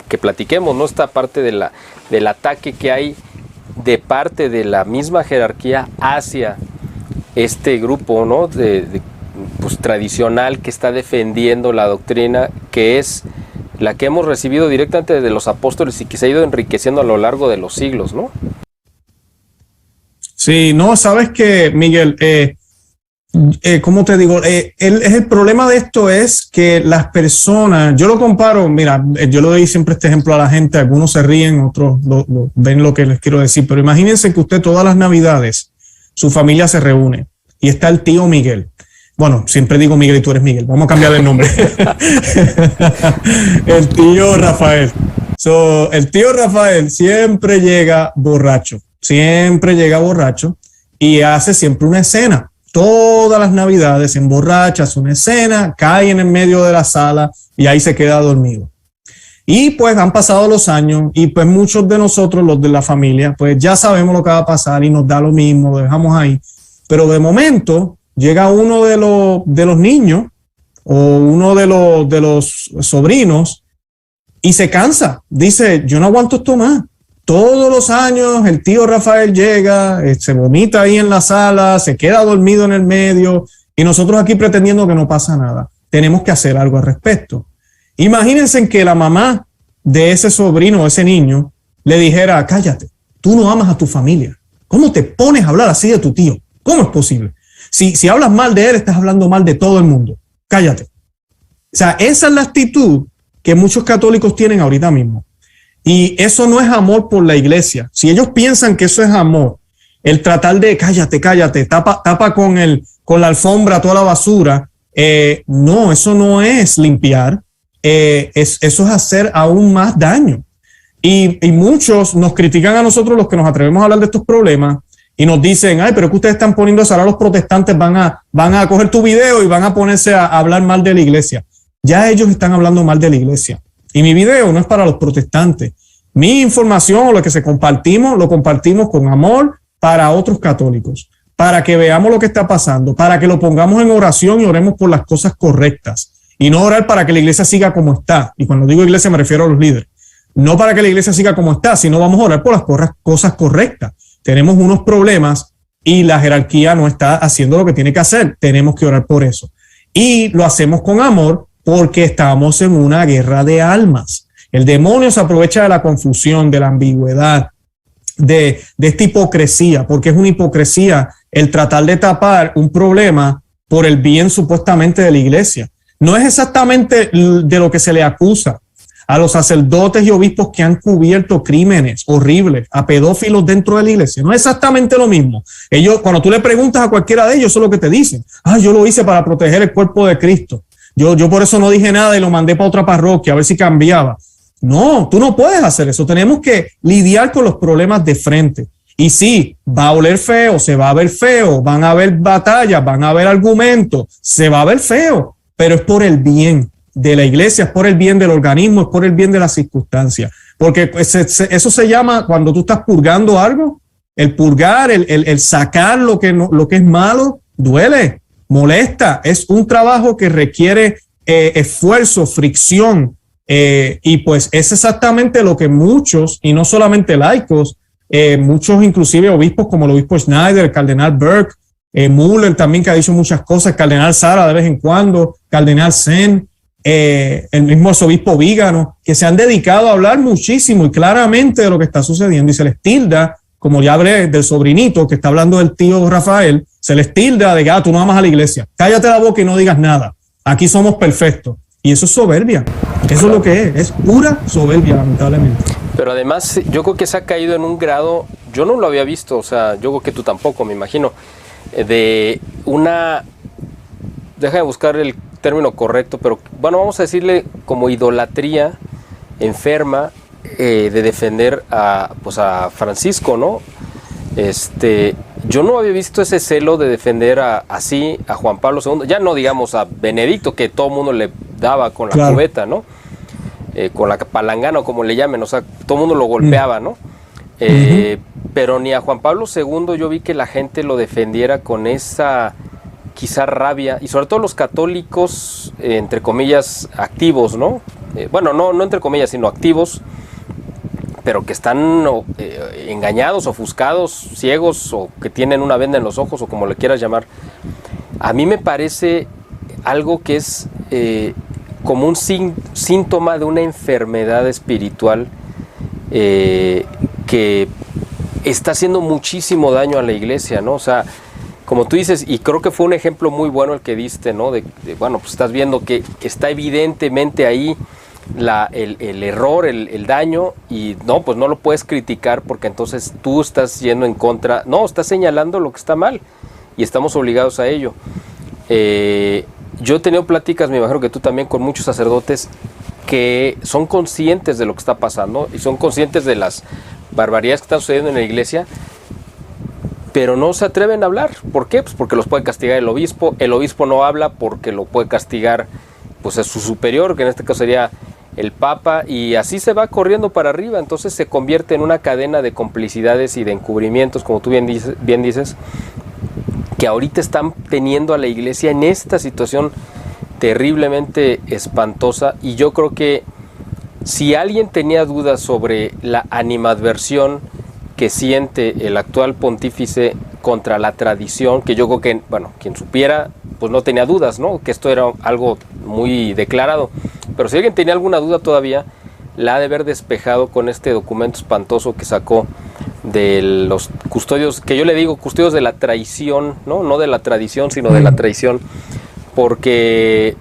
que platiquemos, ¿no? Esta parte del ataque que hay de parte de la misma jerarquía hacia este grupo, ¿no? Pues tradicional, que está defendiendo la doctrina que es la que hemos recibido directamente de los apóstoles y que se ha ido enriqueciendo a lo largo de los siglos, ¿no? Sí, no, sabes que, Miguel, ¿cómo te digo? El problema de esto es que las personas, yo lo comparo, mira, yo le doy siempre este ejemplo a la gente, algunos se ríen, otros ven lo que les quiero decir, pero imagínense que usted todas las Navidades, su familia se reúne y está el tío Miguel. Bueno, siempre digo Miguel y tú eres Miguel. Vamos a cambiar el nombre. El tío Rafael. El tío Rafael siempre llega borracho. Y hace siempre una escena. Todas las Navidades se emborracha, hace una escena, cae en el medio de la sala y ahí se queda dormido. Y pues han pasado los años y pues muchos de nosotros, los de la familia, pues ya sabemos lo que va a pasar y nos da lo mismo, lo dejamos ahí. Pero de momento llega uno de los niños o uno de los sobrinos y se cansa. Dice, yo no aguanto esto más. Todos los años el tío Rafael llega, se vomita ahí en la sala, se queda dormido en el medio y nosotros aquí pretendiendo que no pasa nada. Tenemos que hacer algo al respecto. Imagínense que la mamá de ese sobrino, ese niño, le dijera, cállate, tú no amas a tu familia. ¿Cómo te pones a hablar así de tu tío? ¿Cómo es posible? Si hablas mal de él, estás hablando mal de todo el mundo. Cállate. O sea, esa es la actitud que muchos católicos tienen ahorita mismo. Y eso no es amor por la iglesia. Si ellos piensan que eso es amor, el tratar de cállate, tapa con la alfombra toda la basura, no, eso no es limpiar. Eso es hacer aún más daño. Y muchos nos critican a nosotros los que nos atrevemos a hablar de estos problemas y nos dicen, ay, pero es que ustedes están poniendo eso, ahora los protestantes van a coger tu video y van a ponerse a hablar mal de la iglesia. Ya ellos están hablando mal de la iglesia. Y mi video no es para los protestantes. Mi información o lo que lo compartimos con amor para otros católicos, para que veamos lo que está pasando, para que lo pongamos en oración y oremos por las cosas correctas. Y no orar para que la iglesia siga como está. Y cuando digo iglesia me refiero a los líderes. No para que la iglesia siga como está, sino vamos a orar por las cosas correctas. Tenemos unos problemas y la jerarquía no está haciendo lo que tiene que hacer. Tenemos que orar por eso. Y lo hacemos con amor porque estamos en una guerra de almas. El demonio se aprovecha de la confusión, de la ambigüedad, de esta hipocresía, porque es una hipocresía el tratar de tapar un problema por el bien supuestamente de la iglesia. No es exactamente de lo que se le acusa a los sacerdotes y obispos que han cubierto crímenes horribles, a pedófilos dentro de la iglesia. No es exactamente lo mismo. Ellos, cuando tú le preguntas a cualquiera de ellos, eso es lo que te dicen. Yo lo hice para proteger el cuerpo de Cristo. Yo por eso no dije nada y lo mandé para otra parroquia a ver si cambiaba. No, tú no puedes hacer eso. Tenemos que lidiar con los problemas de frente. Y sí, va a oler feo, se va a ver feo, van a haber batallas, van a haber argumentos, se va a ver feo, pero es por el bien de la iglesia, es por el bien del organismo, es por el bien de las circunstancias. Porque eso se llama, cuando tú estás purgando algo, el purgar, el sacar lo que es malo, duele, molesta. Es un trabajo que requiere esfuerzo, fricción, Y pues es exactamente lo que muchos, y no solamente laicos, muchos inclusive obispos como el obispo Schneider, el cardenal Burke, Müller también, que ha dicho muchas cosas, cardenal Sara de vez en cuando, cardenal Zen, el mismo arzobispo Vígano, que se han dedicado a hablar muchísimo y claramente de lo que está sucediendo, y se les tilda, como ya hablé del sobrinito que está hablando del tío Rafael, se les tilda de que tú no amas a la iglesia, cállate la boca y no digas nada, aquí somos perfectos. Y eso es soberbia, eso es lo que es pura soberbia, lamentablemente. Pero además yo creo que se ha caído en un grado, yo no lo había visto, o sea, yo creo que tú tampoco, me imagino, de una, deja de buscar el término correcto, pero bueno, vamos a decirle como idolatría enferma de defender pues a Francisco, ¿no? Yo no había visto ese celo de defender así a Juan Pablo II, ya no digamos a Benedicto, que todo el mundo le daba con la cubeta, ¿no? Con la palangana o como le llamen, o sea, todo el mundo lo golpeaba, ¿no? Pero ni a Juan Pablo II yo vi que la gente lo defendiera con esa quizá rabia, y sobre todo los católicos, entre comillas, activos, ¿no? Bueno, no entre comillas, sino activos, pero que están engañados, ofuscados, ciegos, o que tienen una venda en los ojos, o como le quieras llamar. A mí me parece algo que es como un síntoma de una enfermedad espiritual que está haciendo muchísimo daño a la iglesia, ¿no? O sea, como tú dices, y creo que fue un ejemplo muy bueno el que diste, ¿no? Bueno, pues estás viendo que está evidentemente ahí el error, el daño, y no, pues no lo puedes criticar porque entonces tú estás yendo en contra, no, estás señalando lo que está mal y estamos obligados a ello. Yo he tenido pláticas, me imagino que tú también, con muchos sacerdotes que son conscientes de lo que está pasando y son conscientes de las barbaridades que están sucediendo en la iglesia, pero no se atreven a hablar. ¿Por qué? Pues porque los puede castigar el obispo no habla porque lo puede castigar pues a su superior, que en este caso sería el Papa, y así se va corriendo para arriba. Entonces se convierte en una cadena de complicidades y de encubrimientos, como tú bien dices, que ahorita están teniendo a la iglesia en esta situación terriblemente espantosa. Y yo creo que si alguien tenía dudas sobre la animadversión que siente el actual pontífice contra la tradición, que yo creo que, bueno, quien supiera, pues no tenía dudas, ¿no? Que esto era algo muy declarado. Pero si alguien tenía alguna duda todavía, la ha de haber despejado con este documento espantoso que sacó de los custodios, que yo le digo custodios de la traición, no de la tradición, sino de la traición, porque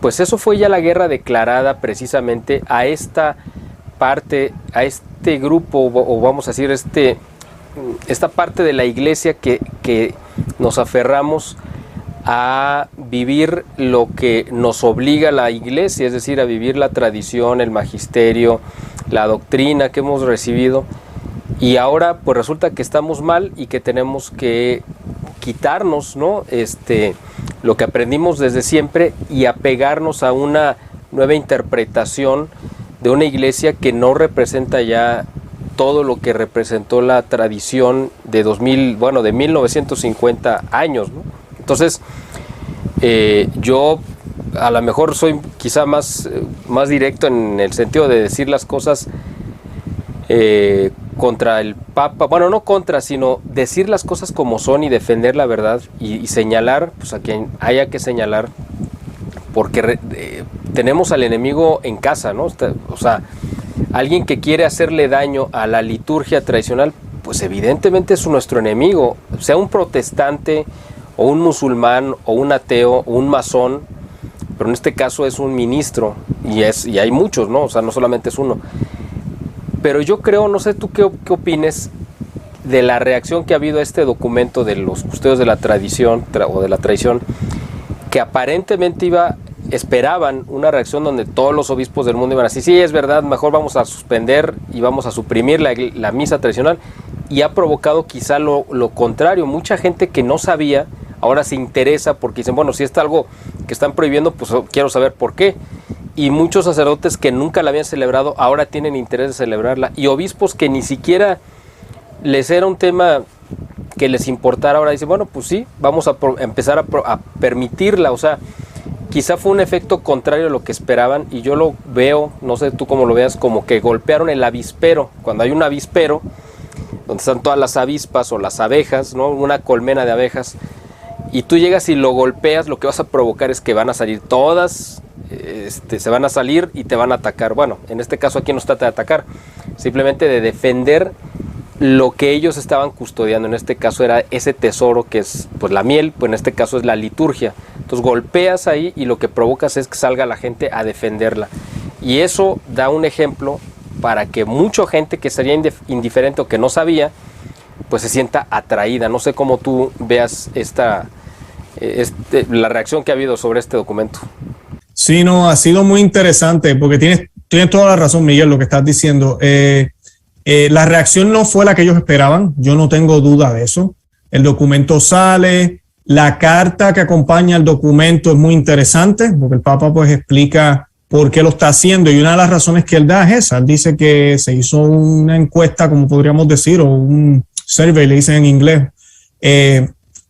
pues eso fue ya la guerra declarada precisamente a esta parte, a este grupo, o vamos a decir esta parte de la iglesia que nos aferramos a vivir lo que nos obliga la iglesia, es decir, a vivir la tradición, el magisterio, la doctrina que hemos recibido, y ahora pues resulta que estamos mal y que tenemos que quitarnos, ¿no? Lo que aprendimos desde siempre y apegarnos a una nueva interpretación de una iglesia que no representa ya todo lo que representó la tradición de 1950 años, ¿no? Entonces, yo a lo mejor soy quizá más directo en el sentido de decir las cosas contra el Papa, bueno, no contra, sino decir las cosas como son y defender la verdad y señalar pues a quien haya que señalar, porque tenemos al enemigo en casa, ¿no? O sea, alguien que quiere hacerle daño a la liturgia tradicional, pues evidentemente es nuestro enemigo, sea un protestante o un musulmán o un ateo o un masón, pero en este caso es un ministro y hay muchos, ¿no? O sea, no solamente es uno. Pero yo creo, no sé tú qué opines de la reacción que ha habido a este documento de los custodios de la tradición o de la traición, que aparentemente esperaban una reacción donde todos los obispos del mundo iban a decir, sí, es verdad, mejor vamos a suspender y vamos a suprimir la misa tradicional, y ha provocado quizá lo contrario. Mucha gente que no sabía ahora se interesa porque dicen, bueno, si está algo que están prohibiendo, pues quiero saber por qué. Y muchos sacerdotes que nunca la habían celebrado ahora tienen interés de celebrarla, y obispos que ni siquiera les era un tema que les importara, ahora dicen, bueno, pues sí, vamos a empezar a permitirla. O sea, quizá fue un efecto contrario a lo que esperaban, y yo lo veo, no sé tú cómo lo veas, como que golpearon el avispero. Cuando hay un avispero, donde están todas las avispas o las abejas, ¿no? Una colmena de abejas, y tú llegas y lo golpeas, lo que vas a provocar es que van a salir todas, se van a salir y te van a atacar. Bueno, en este caso aquí no se trata de atacar, simplemente de defender lo que ellos estaban custodiando. En este caso era ese tesoro que es pues la miel, pues en este caso es la liturgia. Entonces golpeas ahí y lo que provocas es que salga la gente a defenderla. Y eso da un ejemplo para que mucha gente que sería indiferente o que no sabía, pues se sienta atraída. No sé cómo tú veas la reacción que ha habido sobre este documento. Sí, no, ha sido muy interesante porque tienes toda la razón, Miguel, lo que estás diciendo. La reacción no fue la que ellos esperaban, yo no tengo duda de eso. El documento sale, la carta que acompaña al documento es muy interesante porque el Papa pues explica por qué lo está haciendo, y una de las razones que él da es esa. Él dice que se hizo una encuesta, como podríamos decir, o un survey, le dicen en inglés,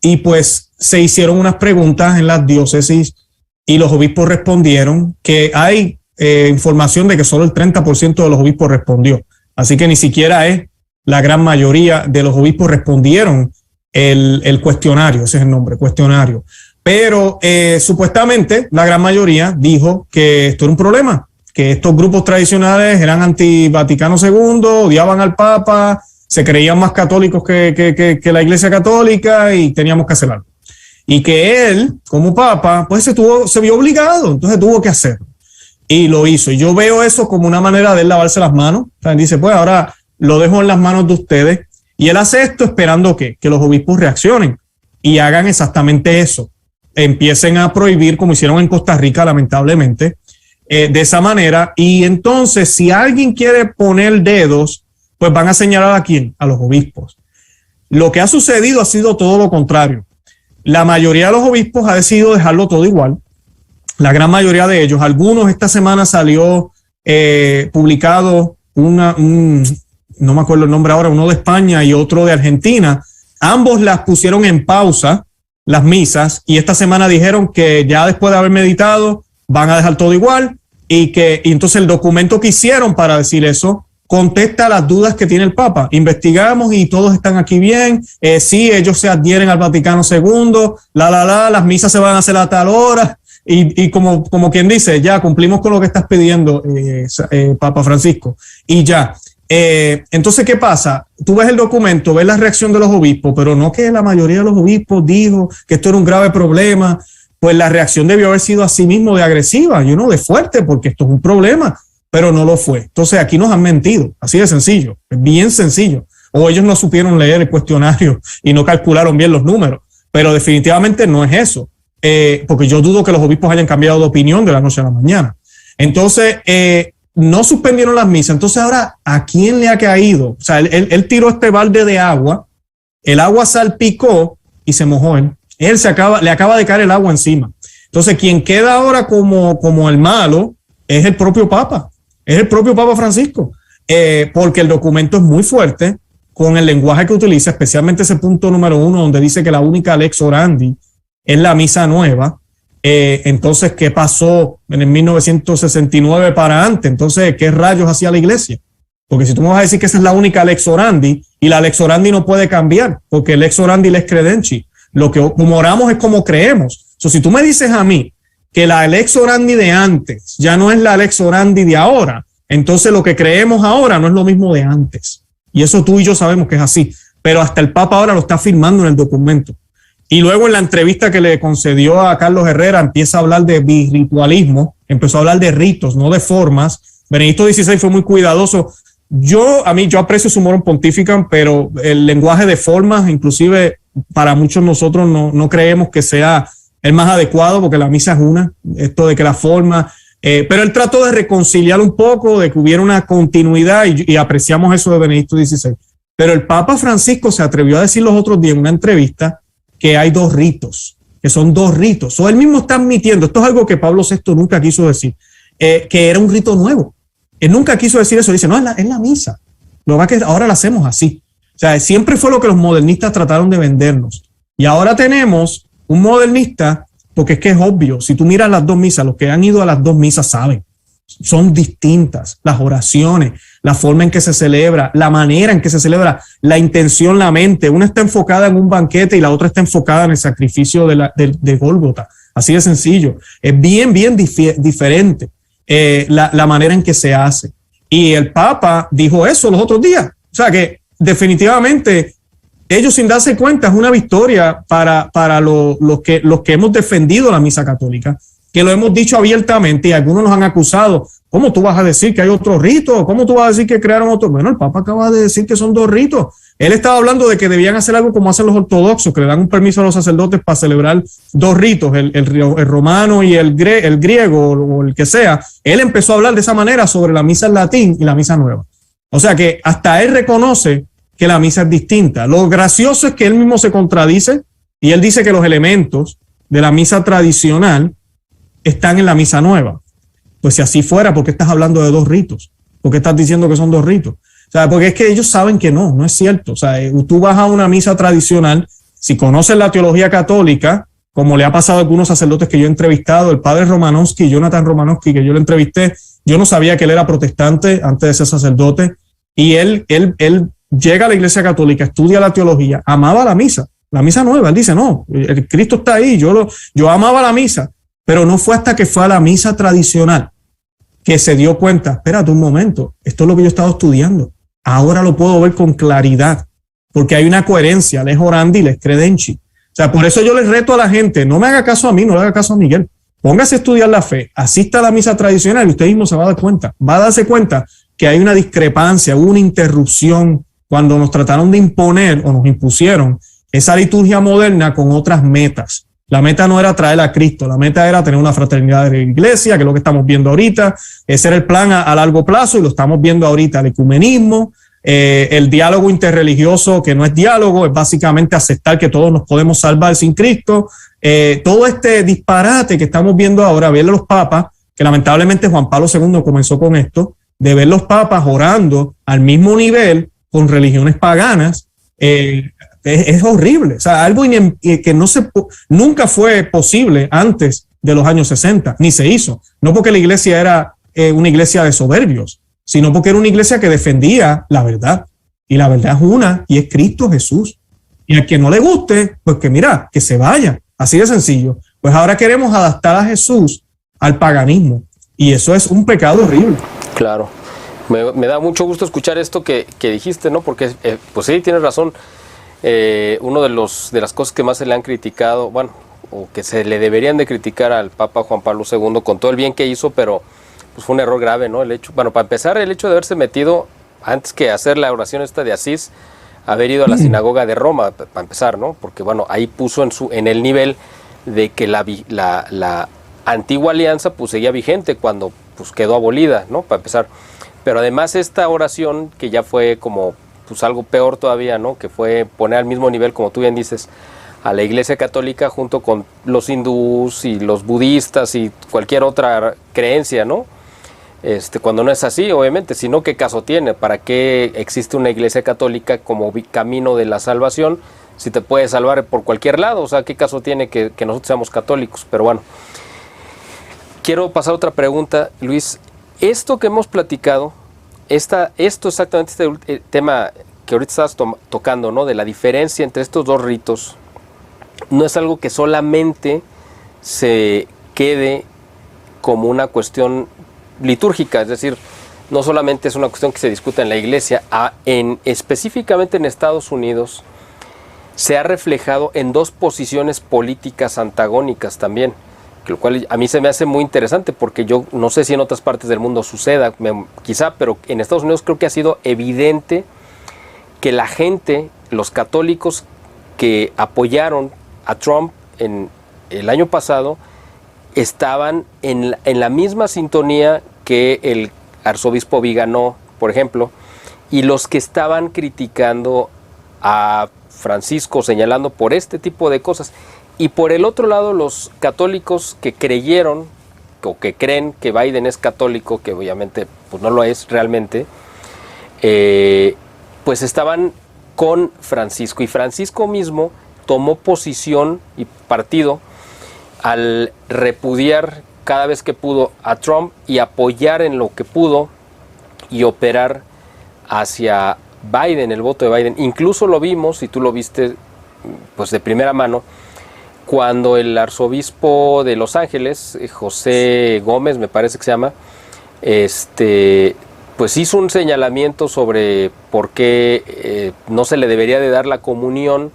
y pues se hicieron unas preguntas en las diócesis y los obispos respondieron, que hay información de que solo el 30% de los obispos respondió. Así que ni siquiera es la gran mayoría de los obispos respondieron el cuestionario, ese es el nombre, cuestionario. Pero supuestamente la gran mayoría dijo que esto era un problema, que estos grupos tradicionales eran anti-Vaticano II, odiaban al Papa, se creían más católicos que la Iglesia Católica y teníamos que hacer algo. Y que él, como Papa, pues se vio obligado, entonces tuvo que hacerlo. Y lo hizo. Y yo veo eso como una manera de él lavarse las manos. O sea, él dice, pues ahora lo dejo en las manos de ustedes. Y él hace esto esperando que los obispos reaccionen y hagan exactamente eso. Empiecen a prohibir, como hicieron en Costa Rica, lamentablemente, de esa manera. Y entonces, si alguien quiere poner dedos, pues van a señalar a quién, a los obispos. Lo que ha sucedido ha sido todo lo contrario. La mayoría de los obispos ha decidido dejarlo todo igual. La gran mayoría de ellos, algunos esta semana salió publicado no me acuerdo el nombre ahora, uno de España y otro de Argentina. Ambos las pusieron en pausa, las misas, y esta semana dijeron que ya después de haber meditado van a dejar todo igual, y entonces el documento que hicieron para decir eso contesta las dudas que tiene el Papa. Investigamos y todos están aquí bien. Sí, ellos se adhieren al Vaticano II, las misas se van a hacer a tal hora. Y como quien dice, ya cumplimos con lo que estás pidiendo, Papa Francisco, y ya. Entonces, ¿qué pasa? Tú ves el documento, ves la reacción de los obispos, pero no que la mayoría de los obispos dijo que esto era un grave problema. Pues la reacción debió haber sido así mismo de agresiva, de fuerte, porque esto es un problema, pero no lo fue. Entonces aquí nos han mentido, así de sencillo, es bien sencillo. O ellos no supieron leer el cuestionario y no calcularon bien los números, pero definitivamente no es eso. Porque yo dudo que los obispos hayan cambiado de opinión de la noche a la mañana. Entonces, no suspendieron las misas. Entonces, ahora, ¿a quién le ha caído? O sea, él tiró este balde de agua, el agua salpicó y se mojó él. Le acaba de caer el agua encima. Entonces, quien queda ahora como el malo es el propio Papa. Es el propio Papa Francisco. Porque el documento es muy fuerte con el lenguaje que utiliza, especialmente ese punto número 1, donde dice que la única lex orandi es la misa nueva. Entonces, ¿qué pasó en el 1969 para antes? Entonces, ¿qué rayos hacía la iglesia? Porque si tú me vas a decir que esa es la única lex orandi, y la lex orandi no puede cambiar, porque lex orandi lex credentia. Como oramos es como creemos. Si tú me dices a mí que la lex orandi de antes ya no es la lex orandi de ahora, entonces lo que creemos ahora no es lo mismo de antes. Y eso tú y yo sabemos que es así. Pero hasta el Papa ahora lo está firmando en el documento. Y luego en la entrevista que le concedió a Carlos Herrera empieza a hablar de birritualismo, empezó a hablar de ritos, no de formas. Benedicto XVI fue muy cuidadoso. Yo aprecio su morum pontificam, pero el lenguaje de formas, inclusive para muchos nosotros no creemos que sea el más adecuado, porque la misa es una, esto de que la forma, pero él trató de reconciliar un poco, de que hubiera una continuidad, y apreciamos eso de Benedicto XVI. Pero el Papa Francisco se atrevió a decir los otros días en una entrevista que hay dos ritos, que son dos ritos. Él mismo está admitiendo, esto es algo que Pablo VI nunca quiso decir, que era un rito nuevo. Él nunca quiso decir eso, dice, no, es la misa. Lo que pasa es que ahora la hacemos así. O sea, siempre fue lo que los modernistas trataron de vendernos. Y ahora tenemos un modernista porque es que es obvio, si tú miras las dos misas, los que han ido a las dos misas saben, son distintas las oraciones, la forma en que se celebra, la manera en que se celebra, la intención, la mente. Una está enfocada en un banquete y la otra está enfocada en el sacrificio de Gólgota. Así de sencillo. Es bien diferente la manera en que se hace. Y el Papa dijo eso los otros días. O sea que definitivamente ellos, sin darse cuenta, es una victoria para los que hemos defendido la misa católica, que lo hemos dicho abiertamente y algunos nos han acusado. ¿Cómo tú vas a decir que hay otro rito? ¿Cómo tú vas a decir que crearon otro? Bueno, el Papa acaba de decir que son dos ritos. Él estaba hablando de que debían hacer algo como hacen los ortodoxos, que le dan un permiso a los sacerdotes para celebrar dos ritos, el romano y el griego o el que sea. Él empezó a hablar de esa manera sobre la misa en latín y la misa nueva. O sea que hasta él reconoce que la misa es distinta. Lo gracioso es que él mismo se contradice y él dice que los elementos de la misa tradicional están en la misa nueva. Pues si así fuera, ¿por qué estás hablando de dos ritos? ¿Por qué estás diciendo que son dos ritos? O sea, porque es que ellos saben que no es cierto. O sea, tú vas a una misa tradicional, si conoces la teología católica, como le ha pasado a algunos sacerdotes que yo he entrevistado, el padre Romanowski, Jonathan Romanowski, que yo le entrevisté, yo no sabía que él era protestante antes de ser sacerdote, y él llega a la iglesia católica, estudia la teología, amaba la misa nueva. Él dice, no, el Cristo está ahí, yo amaba la misa, pero no fue hasta que fue a la misa tradicional que se dio cuenta, espérate un momento, esto es lo que yo he estado estudiando, ahora lo puedo ver con claridad, porque hay una coherencia, les orandi, les credenci. O sea, por eso yo les reto a la gente, no me haga caso a mí, no le haga caso a Miguel, póngase a estudiar la fe, asista a la misa tradicional y usted mismo se va a dar cuenta, va a darse cuenta que hay una discrepancia, una interrupción cuando nos trataron de imponer o nos impusieron esa liturgia moderna con otras metas. La meta no era traer a Cristo, la meta era tener una fraternidad de la iglesia, que es lo que estamos viendo ahorita. Ese era el plan a largo plazo y lo estamos viendo ahorita, el ecumenismo, el diálogo interreligioso, que no es diálogo, es básicamente aceptar que todos nos podemos salvar sin Cristo. Todo este disparate que estamos viendo ahora, ver a los papas, que lamentablemente Juan Pablo II comenzó con esto, de ver los papas orando al mismo nivel con religiones paganas, es horrible. O sea, algo que nunca fue posible antes de los años 60, ni se hizo. No porque la iglesia era una iglesia de soberbios, sino porque era una iglesia que defendía la verdad. Y la verdad es una, y es Cristo Jesús. Y al que no le guste, pues que se vaya. Así de sencillo. Pues ahora queremos adaptar a Jesús al paganismo. Y eso es un pecado horrible. Claro. Me da mucho gusto escuchar esto que dijiste, ¿no? Porque, pues sí, tienes razón. Uno de las cosas que más se le han criticado, bueno, o que se le deberían de criticar al Papa Juan Pablo II con todo el bien que hizo, pero pues fue un error grave, ¿no? Para empezar, el hecho de haberse metido, antes que hacer la oración esta de Asís, haber ido a la sinagoga de Roma, para empezar, ¿no? Porque, bueno, ahí puso en el nivel de que la antigua alianza pues seguía vigente cuando pues quedó abolida, ¿no? Para empezar. Pero además esta oración, que ya fue como pues algo peor todavía, ¿no? Que fue poner al mismo nivel, como tú bien dices, a la Iglesia Católica junto con los hindús y los budistas y cualquier otra creencia, ¿no? Cuando no es así, obviamente, sino ¿qué caso tiene? ¿Para qué existe una Iglesia Católica como camino de la salvación si te puede salvar por cualquier lado? O sea, ¿qué caso tiene que nosotros seamos católicos? Pero bueno, quiero pasar a otra pregunta, Luis. Esto que hemos platicado, esto exactamente, este tema que ahorita estás tocando, ¿no? De la diferencia entre estos dos ritos, no es algo que solamente se quede como una cuestión litúrgica, es decir, no solamente es una cuestión que se discute en la iglesia, específicamente en Estados Unidos se ha reflejado en dos posiciones políticas antagónicas también, lo cual a mí se me hace muy interesante porque yo no sé si en otras partes del mundo suceda, quizá, pero en Estados Unidos creo que ha sido evidente que la gente, los católicos que apoyaron a Trump en el año pasado, estaban en la misma sintonía que el arzobispo Viganó, por ejemplo, y los que estaban criticando a Francisco, señalando por este tipo de cosas. Y por el otro lado, los católicos que creyeron o que creen que Biden es católico, que obviamente pues no lo es realmente, pues estaban con Francisco. Y Francisco mismo tomó posición y partido al repudiar cada vez que pudo a Trump y apoyar en lo que pudo y operar hacia Biden, el voto de Biden. Incluso lo vimos, y tú lo viste pues de primera mano, cuando el arzobispo de Los Ángeles, José Gómez, me parece que se llama, pues hizo un señalamiento sobre por qué no se le debería de dar la comunión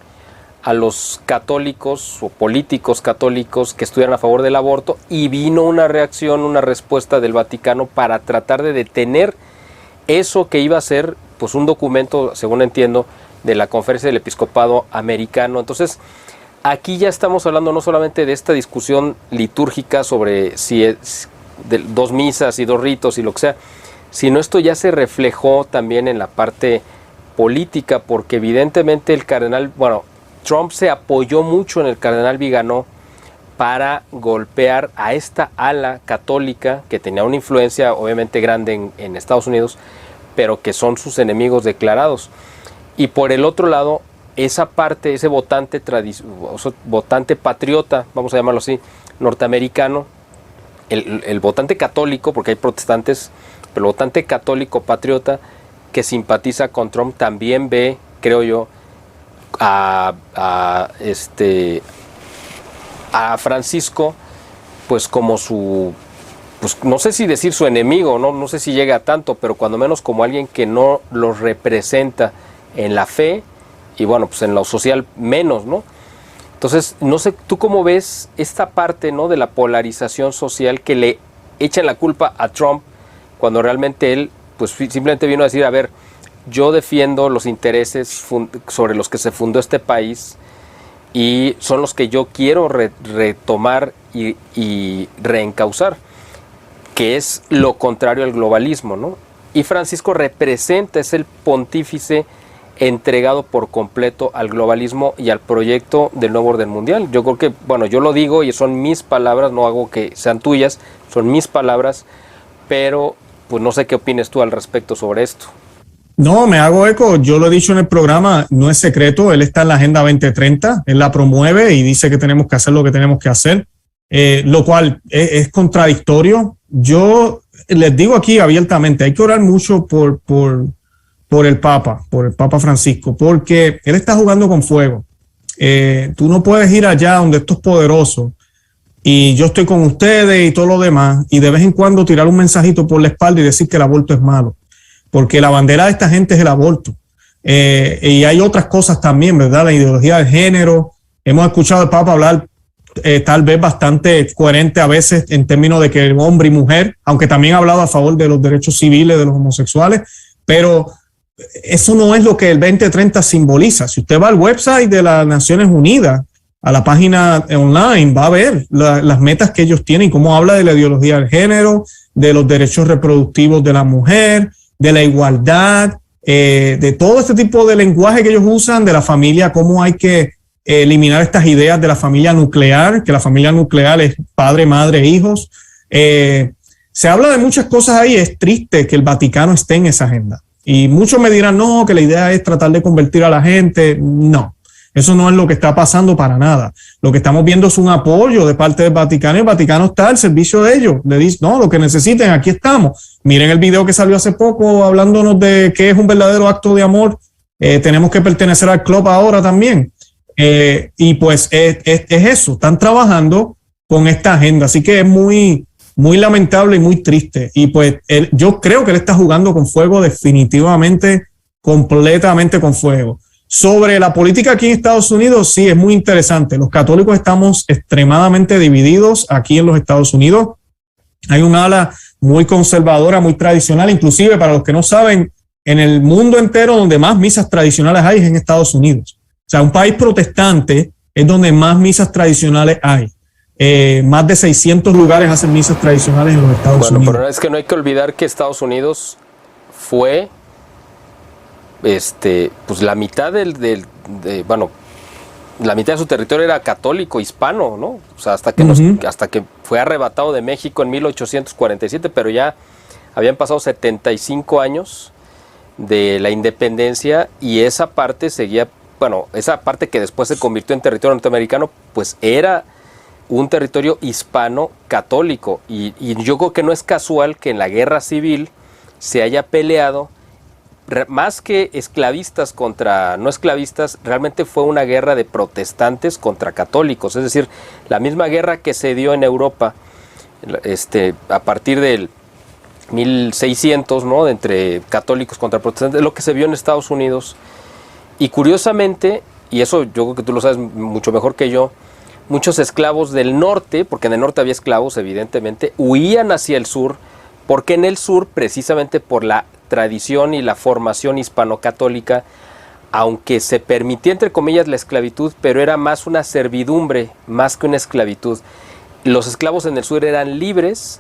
a los católicos o políticos católicos que estuvieran a favor del aborto, y vino una reacción, una respuesta del Vaticano para tratar de detener eso que iba a ser pues un documento, según entiendo, de la Conferencia del Episcopado Americano. Entonces, aquí ya estamos hablando no solamente de esta discusión litúrgica sobre si es de 2 misas y 2 ritos y lo que sea, sino esto ya se reflejó también en la parte política, porque evidentemente el cardenal, Trump se apoyó mucho en el cardenal Viganò para golpear a esta ala católica que tenía una influencia obviamente grande en Estados Unidos, pero que son sus enemigos declarados. Y por el otro lado, esa parte, ese votante patriota, vamos a llamarlo así, norteamericano, el votante católico, porque hay protestantes, pero el votante católico patriota que simpatiza con Trump también ve, creo yo, a Francisco pues como su, pues no sé si decir su enemigo, no sé si llega a tanto, pero cuando menos como alguien que no los representa en la fe, y bueno, pues en lo social menos, ¿no? Entonces, no sé, ¿tú cómo ves esta parte, ¿no?, de la polarización social que le echan la culpa a Trump cuando realmente él pues simplemente vino a decir, a ver, yo defiendo los intereses sobre los que se fundó este país y son los que yo quiero retomar y reencauzar, que es lo contrario al globalismo, ¿no? Y Francisco representa, es el pontífice entregado por completo al globalismo y al proyecto del nuevo orden mundial. Yo creo que, bueno, yo lo digo y son mis palabras, no hago que sean tuyas, son mis palabras, pero pues no sé qué opines tú al respecto sobre esto. No, me hago eco, yo lo he dicho en el programa, no es secreto, él está en la Agenda 2030, él la promueve y dice que tenemos que hacer lo que tenemos que hacer, lo cual es contradictorio. Yo les digo aquí abiertamente, hay que orar mucho por el Papa Francisco, porque él está jugando con fuego. Tú no puedes ir allá donde estos poderosos y yo estoy con ustedes y todo lo demás, y de vez en cuando tirar un mensajito por la espalda y decir que el aborto es malo, porque la bandera de esta gente es el aborto. Y hay otras cosas también, ¿verdad? La ideología de género. Hemos escuchado al Papa hablar tal vez bastante coherente a veces en términos de que hombre y mujer, aunque también ha hablado a favor de los derechos civiles de los homosexuales, pero eso no es lo que el 2030 simboliza. Si usted va al website de las Naciones Unidas, a la página online, va a ver las metas que ellos tienen, cómo habla de la ideología del género, de los derechos reproductivos de la mujer, de la igualdad, de todo este tipo de lenguaje que ellos usan, de la familia, cómo hay que eliminar estas ideas de la familia nuclear, que la familia nuclear es padre, madre, hijos. Se habla de muchas cosas ahí, es triste que el Vaticano esté en esa agenda. Y muchos me dirán, no, que la idea es tratar de convertir a la gente. No, eso no es lo que está pasando para nada. Lo que estamos viendo es un apoyo de parte del Vaticano, y el Vaticano está al servicio de ellos. Le dice, no, lo que necesiten, aquí estamos. Miren el video que salió hace poco hablándonos de qué es un verdadero acto de amor. Tenemos que pertenecer al club ahora también. Y pues es eso, están trabajando con esta agenda. Así que es muy lamentable y muy triste. Y pues yo creo que él está jugando con fuego definitivamente, completamente con fuego. Sobre la política aquí en Estados Unidos, sí, es muy interesante. Los católicos estamos extremadamente divididos aquí en los Estados Unidos. Hay un ala muy conservadora, muy tradicional, inclusive para los que no saben, en el mundo entero donde más misas tradicionales hay es en Estados Unidos. O sea, un país protestante es donde más misas tradicionales hay. Más de 600 lugares hacen misas tradicionales en los Estados Unidos. Bueno, pero es que no hay que olvidar que Estados Unidos fue pues la mitad la mitad de su territorio era católico, hispano, ¿no? O sea, hasta que fue arrebatado de México en 1847, pero ya habían pasado 75 años de la independencia y esa parte seguía, esa parte que después se convirtió en territorio norteamericano, pues era un territorio hispano católico y yo creo que no es casual que en la guerra civil se haya peleado más que esclavistas contra no esclavistas, realmente fue una guerra de protestantes contra católicos, es decir, la misma guerra que se dio en Europa a partir del 1600, ¿no? Entre católicos contra protestantes, es lo que se vio en Estados Unidos. Y curiosamente, y eso yo creo que tú lo sabes mucho mejor que yo, muchos esclavos del norte, porque en el norte había esclavos evidentemente, huían hacia el sur, porque en el sur, precisamente por la tradición y la formación hispano-católica, aunque se permitía entre comillas la esclavitud, pero era más una servidumbre, más que una esclavitud. Los esclavos en el sur eran libres,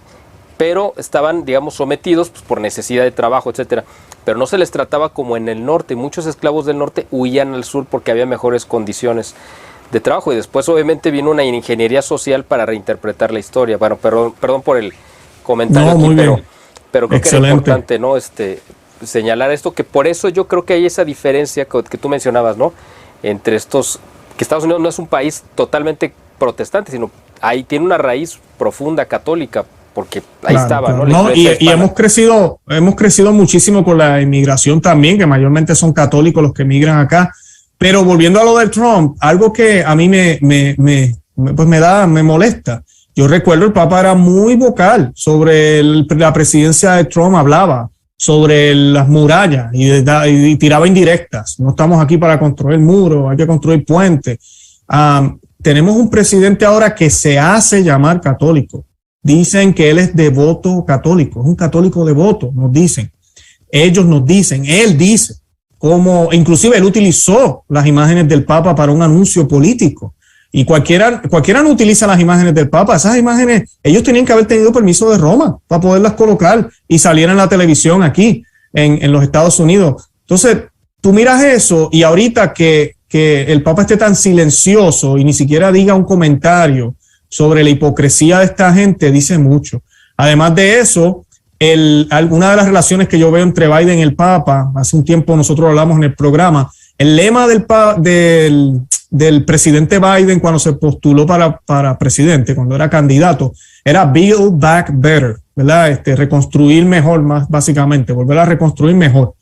pero estaban, digamos, sometidos pues, por necesidad de trabajo, etcétera. Pero no se les trataba como en el norte. Muchos esclavos del norte huían al sur porque había mejores condiciones de trabajo. Y después, obviamente, vino una ingeniería social para reinterpretar la historia. Bueno, perdón por el comentario aquí, pero creo que era importante, ¿no? Señalar esto, que por eso yo creo que hay esa diferencia que tú mencionabas, ¿no? Entre estos, que Estados Unidos no es un país totalmente protestante, sino ahí tiene una raíz profunda católica, porque ahí estaba, ¿no? No, y hemos crecido muchísimo con la inmigración también, que mayormente son católicos los que emigran acá. Pero volviendo a lo del Trump, algo que a mí me molesta. Yo recuerdo el Papa era muy vocal sobre la presidencia de Trump, hablaba sobre las murallas y tiraba indirectas. No estamos aquí para construir muros, hay que construir puentes. Tenemos un presidente ahora que se hace llamar católico. Dicen que él es devoto católico, es un católico devoto, nos dicen. Ellos nos dicen, él dice, como inclusive él utilizó las imágenes del Papa para un anuncio político. Y cualquiera no utiliza las imágenes del Papa. Esas imágenes, ellos tenían que haber tenido permiso de Roma para poderlas colocar y salir en la televisión aquí en los Estados Unidos. Entonces, tú miras eso y ahorita que el Papa esté tan silencioso y ni siquiera diga un comentario sobre la hipocresía de esta gente, dice mucho. Además de eso, una de las relaciones que yo veo entre Biden y el Papa, hace un tiempo nosotros hablamos en el programa, el lema del presidente Biden cuando se postuló para presidente, cuando era candidato, era Build Back Better, ¿verdad? Reconstruir mejor, más básicamente, volver a reconstruir mejor.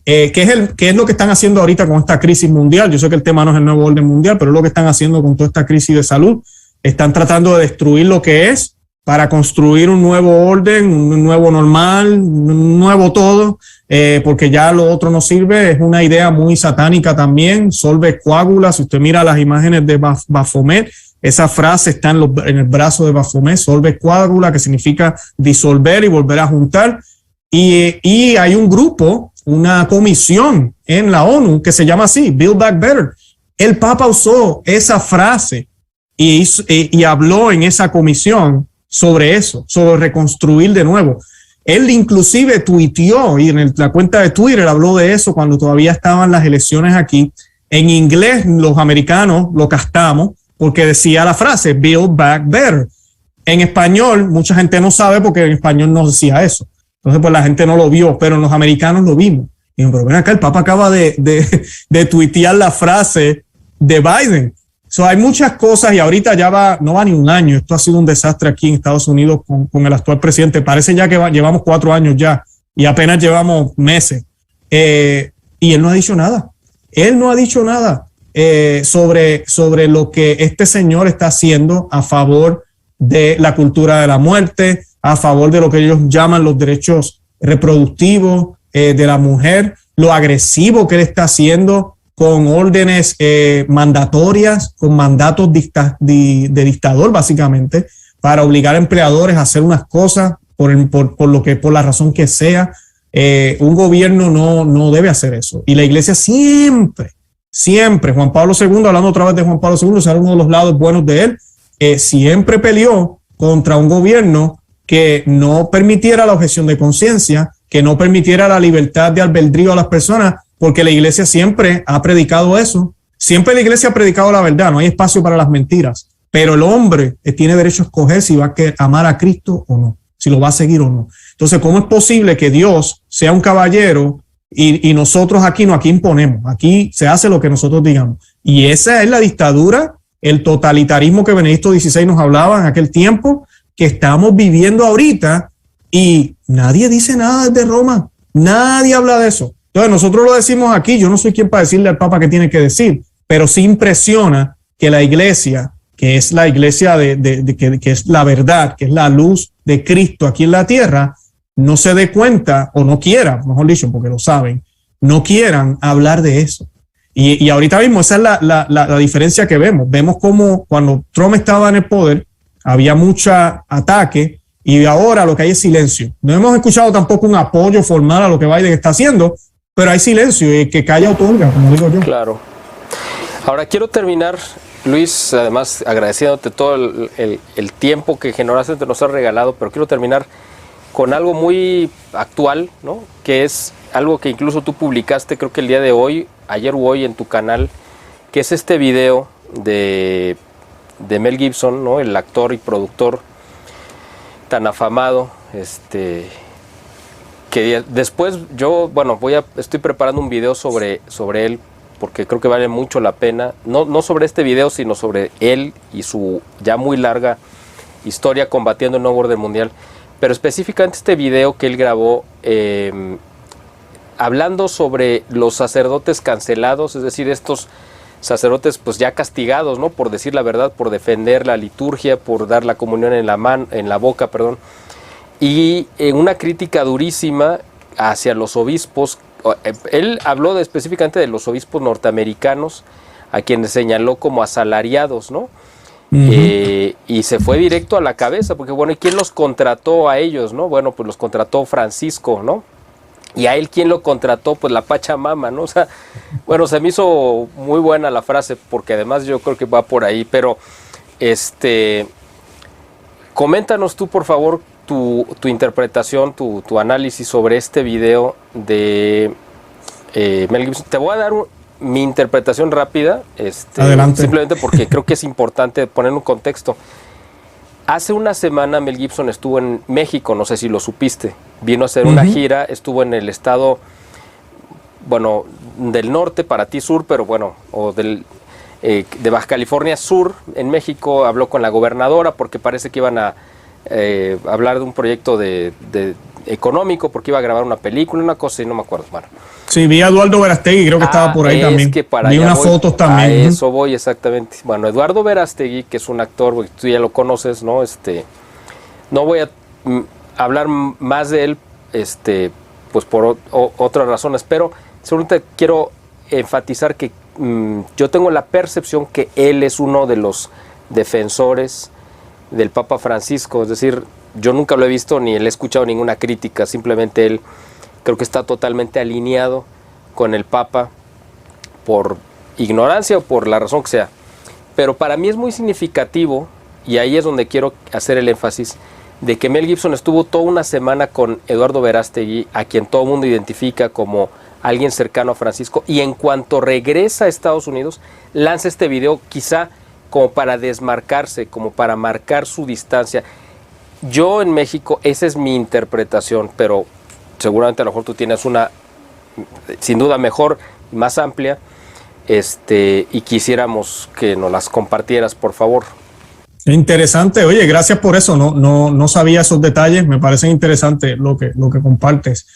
¿Qué es lo que están haciendo ahorita con esta crisis mundial? Yo sé que el tema no es el nuevo orden mundial, pero es lo que están haciendo con toda esta crisis de salud. Están tratando de destruir lo que es para construir un nuevo orden, un nuevo normal, un nuevo todo, porque ya lo otro no sirve. Es una idea muy satánica también. Solve coagula. Si usted mira las imágenes de Baphomet, esa frase está en el brazo de Baphomet, solve coagula, que significa disolver y volver a juntar. Y hay un grupo, una comisión en la ONU que se llama así, Build Back Better. El Papa usó esa frase y habló en esa comisión sobre eso, sobre reconstruir de nuevo. Él inclusive tuiteó y en la cuenta de Twitter habló de eso cuando todavía estaban las elecciones aquí. En inglés los americanos lo castamos porque decía la frase Build Back Better. En español mucha gente no sabe porque en español no decía eso. Entonces pues la gente no lo vio, pero los americanos lo vimos. Y pero ven acá, el Papa acaba de tuitear la frase de Biden. Hay muchas cosas y ahorita no va ni un año. Esto ha sido un desastre aquí en Estados Unidos con el actual presidente. Parece ya que llevamos 4 años ya y apenas llevamos meses. Y él no ha dicho nada. Él no ha dicho nada sobre lo que este señor está haciendo a favor de la cultura de la muerte, a favor de lo que ellos llaman los derechos reproductivos de la mujer, lo agresivo que él está haciendo con órdenes mandatorias, con mandatos de dictador básicamente, para obligar a empleadores a hacer unas cosas por la razón que sea. Un gobierno no debe hacer eso. Y la iglesia siempre, Juan Pablo II, hablando otra vez de Juan Pablo II, será uno de los lados buenos de él, siempre peleó contra un gobierno que no permitiera la objeción de conciencia, que no permitiera la libertad de albedrío a las personas, porque la iglesia siempre ha predicado eso. Siempre la iglesia ha predicado la verdad, no hay espacio para las mentiras. Pero el hombre tiene derecho a escoger si va a amar a Cristo o no, si lo va a seguir o no. Entonces, ¿cómo es posible que Dios sea un caballero y nosotros aquí imponemos? Aquí se hace lo que nosotros digamos. Y esa es la dictadura el totalitarismo que Benedicto XVI nos hablaba en aquel tiempo, que estamos viviendo ahorita, y nadie dice nada desde Roma, nadie habla de eso. Entonces nosotros lo decimos aquí, yo no soy quien para decirle al Papa qué tiene que decir, pero sí impresiona que la iglesia, que es la iglesia que es la verdad, que es la luz de Cristo aquí en la tierra, no se dé cuenta, o no quiera, mejor dicho, porque lo saben, no quieran hablar de eso. Y ahorita mismo esa es la diferencia que vemos. Vemos como cuando Trump estaba en el poder, había mucha ataque, y ahora lo que hay es silencio. No hemos escuchado tampoco un apoyo formal a lo que Biden está haciendo, pero hay silencio, y que calla otorga, como digo yo. Claro. Ahora quiero terminar, Luis, además agradeciéndote todo el tiempo que generosamente nos has regalado, pero quiero terminar con algo muy actual, ¿no? Que es algo que incluso tú publicaste, creo que el día de hoy, ayer u hoy en tu canal, que es este video de Mel Gibson, ¿no? El actor y productor tan afamado, que después yo, bueno, estoy preparando un video sobre él, porque creo que vale mucho la pena, no sobre este video, sino sobre él y su ya muy larga historia combatiendo el nuevo orden mundial, pero específicamente este video que él grabó, hablando sobre los sacerdotes cancelados, es decir, estos sacerdotes pues ya castigados, ¿no? Por decir la verdad, por defender la liturgia, por dar la comunión en la boca, perdón, y una crítica durísima hacia los obispos. Él habló específicamente de los obispos norteamericanos, a quienes señaló como asalariados, ¿no? Y se fue directo a la cabeza, porque bueno, ¿y quién los contrató a ellos, no? Bueno, pues los contrató Francisco, ¿no? Y a él, ¿quién lo contrató? Pues la Pachamama, ¿no? O sea, bueno, se me hizo muy buena la frase, porque además yo creo que va por ahí, pero coméntanos tú, por favor, tu interpretación, tu análisis sobre este video de Mel Gibson. Te voy a dar mi interpretación rápida, Adelante. Simplemente porque creo que es importante poner un contexto. Hace una semana Mel Gibson estuvo en México, no sé si lo supiste, vino a hacer una gira, estuvo en el estado, bueno, del norte, para ti sur, pero bueno, o de Baja California Sur, en México, habló con la gobernadora porque parece que iban a hablar de un proyecto económico, porque iba a grabar una película, una cosa y no me acuerdo. Bueno. Sí, vi a Eduardo Verástegui, creo que estaba por ahí también. Que vi unas fotos también. A eso voy, exactamente. Bueno, Eduardo Verástegui, que es un actor, tú ya lo conoces, ¿no? No voy a hablar más de él, pues por otras razones, pero seguramente quiero enfatizar que yo tengo la percepción que él es uno de los defensores del Papa Francisco, es decir, yo nunca lo he visto ni le he escuchado ninguna crítica, simplemente él creo que está totalmente alineado con el Papa por ignorancia o por la razón que sea. Pero para mí es muy significativo, y ahí es donde quiero hacer el énfasis, de que Mel Gibson estuvo toda una semana con Eduardo Verástegui, a quien todo el mundo identifica como alguien cercano a Francisco, y en cuanto regresa a Estados Unidos, lanza este video quizá como para desmarcarse, como para marcar su distancia. Yo en México, esa es mi interpretación, pero seguramente a lo mejor tú tienes una, sin duda mejor, más amplia, y quisiéramos que nos las compartieras, por favor. Interesante, oye, gracias por eso, no sabía esos detalles, me parecen interesantes lo que compartes.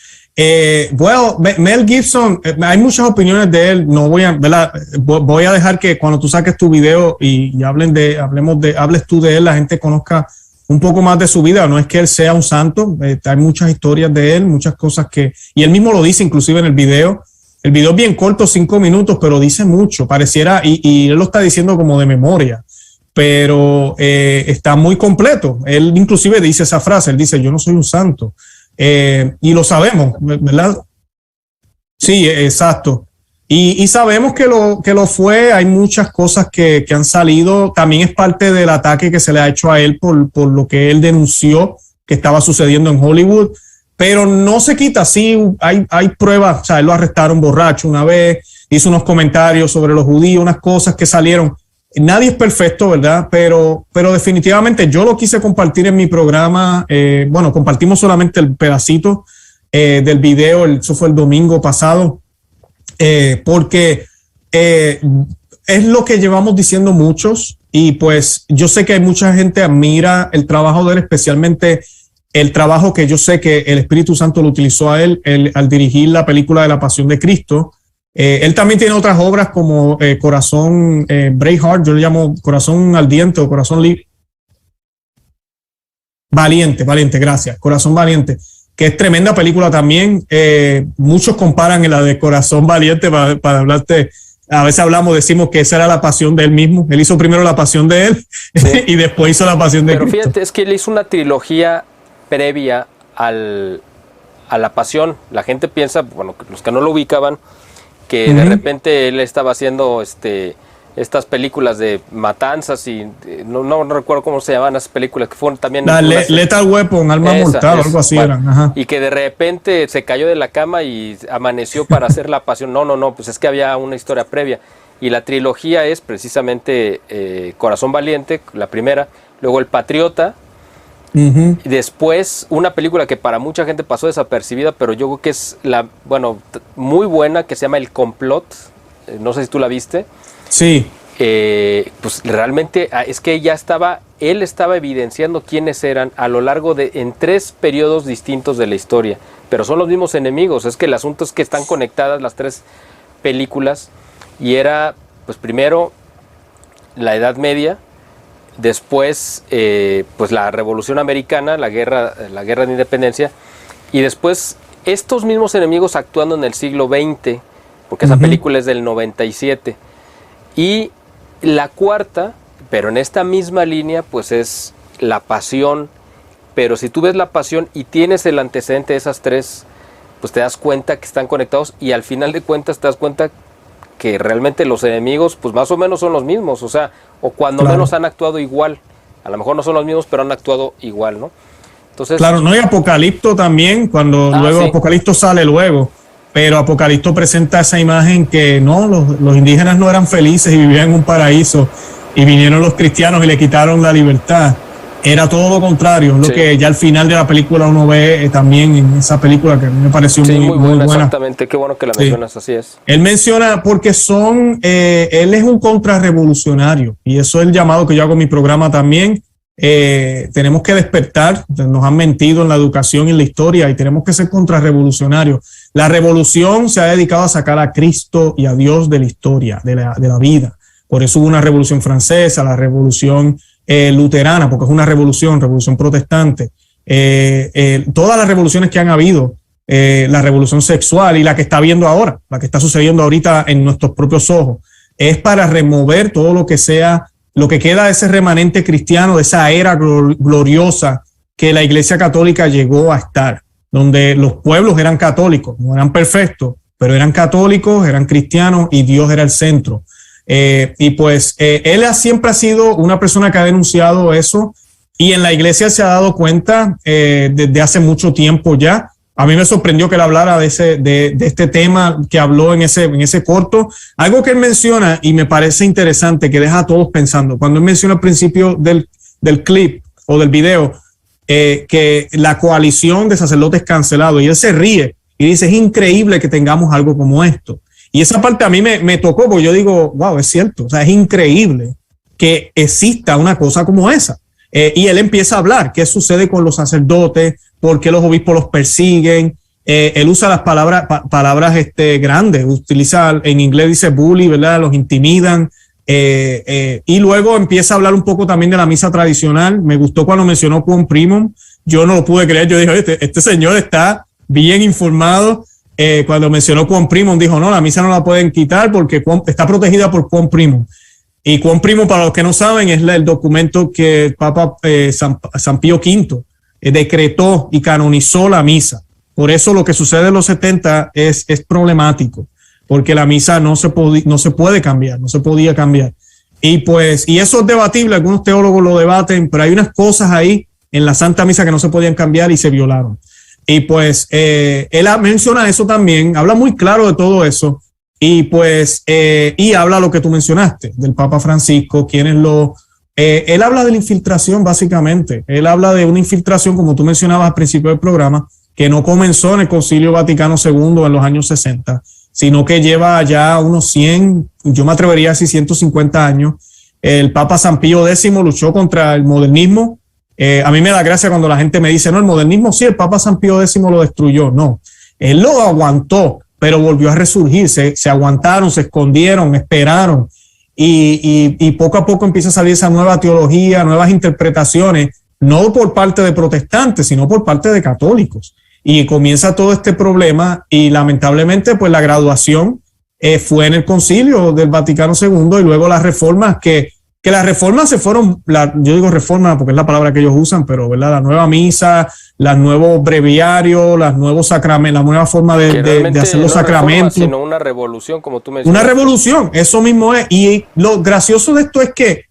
Bueno, Mel Gibson, hay muchas opiniones de él, no voy a dejar que cuando tú saques tu video y hables tú de él, la gente conozca un poco más de su vida. No es que él sea un santo, hay muchas historias de él, muchas cosas y él mismo lo dice inclusive en el video. El video es bien corto, 5 minutos, pero dice mucho, pareciera, y él lo está diciendo como de memoria, pero está muy completo. Él inclusive dice esa frase, él dice, yo no soy un santo, y lo sabemos, ¿verdad? Sí, exacto. Y sabemos que lo fue. Hay muchas cosas que han salido. También es parte del ataque que se le ha hecho a él por lo que él denunció que estaba sucediendo en Hollywood. Pero no se quita, sí, hay pruebas. O sea, él lo arrestaron borracho una vez, hizo unos comentarios sobre los judíos, unas cosas que salieron. Nadie es perfecto, ¿verdad? Pero definitivamente yo lo quise compartir en mi programa. Bueno, compartimos solamente el pedacito del video, eso fue el domingo pasado. Porque es lo que llevamos diciendo muchos, y pues yo sé que mucha gente admira el trabajo de él, especialmente el trabajo que yo sé que el Espíritu Santo lo utilizó a él al dirigir la película de la Pasión de Cristo. Él también tiene otras obras como Corazón Braveheart, yo le llamo Corazón Ardiente o Corazón Valiente, gracias, Corazón Valiente, que es tremenda película también. Muchos comparan la de Corazón Valiente para hablarte. A veces decimos que esa era la pasión de él mismo. Él hizo primero la pasión de él, sí, y después hizo la pasión de Cristo. Pero fíjate, es que él hizo una trilogía previa a la pasión. La gente piensa, bueno, los que no lo ubicaban, que de repente él estaba haciendo estas películas de matanzas y no recuerdo cómo se llamaban esas películas, que fueron también... Lethal Weapon, Arma Mortal, algo así, bueno, eran. Ajá. Y que de repente se cayó de la cama y amaneció para hacer la pasión. No, pues es que había una historia previa. Y la trilogía es precisamente Corazón Valiente, la primera, luego El Patriota, y después una película que para mucha gente pasó desapercibida, pero yo creo que es muy buena, que se llama El Complot. No sé si tú la viste. Sí. Pues realmente es que él estaba evidenciando quiénes eran a lo largo en 3 periodos distintos de la historia, pero son los mismos enemigos. Es que el asunto es que están conectadas las 3 películas, y era, pues primero la Edad Media, después pues la Revolución Americana, la guerra de Independencia, y después estos mismos enemigos actuando en el siglo XX, porque esa película es del 97. Y la cuarta, pero en esta misma línea, pues es la pasión. Pero si tú ves la pasión y tienes el antecedente de esas 3, pues te das cuenta que están conectados, y al final de cuentas te das cuenta que realmente los enemigos pues más o menos son los mismos, o sea, o cuando menos han actuado igual. A lo mejor no son los mismos, pero han actuado igual, ¿no? Entonces, claro, no hay Apocalipto también, cuando luego sí. Apocalipto sale luego. Pero Apocalipto presenta esa imagen que no, los indígenas no eran felices y vivían en un paraíso, y vinieron los cristianos y le quitaron la libertad. Era todo lo contrario, lo que ya al final de la película uno ve también en esa película, que a mí me pareció muy buena. Exactamente, qué bueno que la mencionas, así es. Él menciona, porque él es un contrarrevolucionario, y eso es el llamado que yo hago en mi programa también. Tenemos que despertar, nos han mentido en la educación y en la historia, y tenemos que ser contrarrevolucionarios. La revolución se ha dedicado a sacar a Cristo y a Dios de la historia, de la vida. Por eso hubo una revolución francesa, la revolución luterana, porque es una revolución protestante. Todas las revoluciones que han habido, la revolución sexual y la que está habiendo ahora, la que está sucediendo ahorita en nuestros propios ojos, es para remover todo lo que sea, lo que queda de ese remanente cristiano, de esa era gloriosa que la Iglesia Católica llegó a estar, donde los pueblos eran católicos, no eran perfectos, pero eran católicos, eran cristianos, y Dios era el centro. Y pues él siempre ha sido una persona que ha denunciado eso, y en la iglesia se ha dado cuenta desde hace mucho tiempo ya. A mí me sorprendió que él hablara de este tema que habló en ese corto. Algo que él menciona y me parece interesante, que deja a todos pensando. Cuando él menciona al principio del clip o del video que la coalición de sacerdotes cancelados, y él se ríe y dice, es increíble que tengamos algo como esto. Y esa parte a mí me tocó, porque yo digo, wow, es cierto. O sea, es increíble que exista una cosa como esa. Y él empieza a hablar qué sucede con los sacerdotes, por qué los obispos los persiguen. Él usa las palabras grandes, utiliza, en inglés dice bully, ¿verdad? Los intimidan. Y luego empieza a hablar un poco también de la misa tradicional. Me gustó cuando mencionó Quam Primum. Yo no lo pude creer. Yo dije, este señor está bien informado. Cuando mencionó Quam Primum, dijo, no, la misa no la pueden quitar porque está protegida por Quam Primum. Y Quam Primum, para los que no saben, es el documento que el Papa San Pío V decretó y canonizó la misa. Por eso lo que sucede en los 70 es problemático, porque la misa no se puede cambiar, no se podía cambiar. Y eso es debatible, algunos teólogos lo debaten, pero hay unas cosas ahí en la Santa Misa que no se podían cambiar y se violaron. Y pues él menciona eso también, habla muy claro de todo eso, y y habla lo que tú mencionaste, del Papa Francisco, él habla de la infiltración básicamente, él habla de una infiltración, como tú mencionabas al principio del programa, que no comenzó en el Concilio Vaticano II en los años 60, sino que lleva ya unos 100, yo me atrevería a decir 150 años. El Papa San Pío X luchó contra el modernismo. A mí me da gracia cuando la gente me dice, no, el modernismo sí, el Papa San Pío X lo destruyó. No, él lo aguantó, pero volvió a resurgir. Se aguantaron, se escondieron, esperaron. Y poco a poco empieza a salir esa nueva teología, nuevas interpretaciones, no por parte de protestantes, sino por parte de católicos. Y comienza todo este problema y lamentablemente pues la graduación fue en el Concilio del Vaticano II y luego las reformas que las reformas se fueron, yo digo reforma porque es la palabra que ellos usan, pero ¿verdad? La nueva misa, los nuevos breviarios, los nuevos sacramentos, la nueva forma de hacer los sacramentos. Sino una revolución, como tú mencionas. Una revolución, eso mismo es. Y lo gracioso de esto es que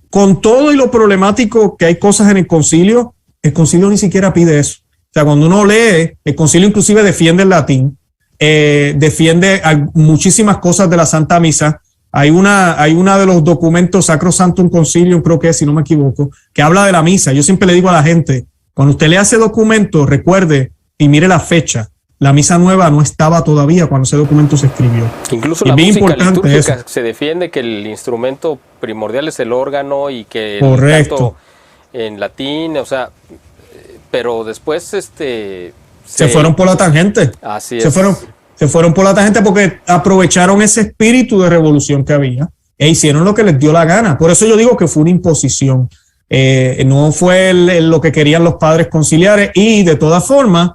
con todo y lo problemático que hay cosas en el concilio ni siquiera pide eso. O sea, cuando uno lee, el concilio inclusive defiende el latín, defiende muchísimas cosas de la Santa Misa. Hay una de los documentos Sacrosanctum Concilium, creo que es, si no me equivoco, que habla de la misa. Yo siempre le digo a la gente, cuando usted lea ese documento, recuerde y mire la fecha. La misa nueva no estaba todavía cuando ese documento se escribió. Incluso la música litúrgica se defiende que el instrumento primordial es el órgano y que el canto en latín, o sea, pero después se fueron por la tangente. Así es. Se fueron por la tangente porque aprovecharon ese espíritu de revolución que había e hicieron lo que les dio la gana. Por eso yo digo que fue una imposición. No fue lo que querían los padres conciliares y de todas formas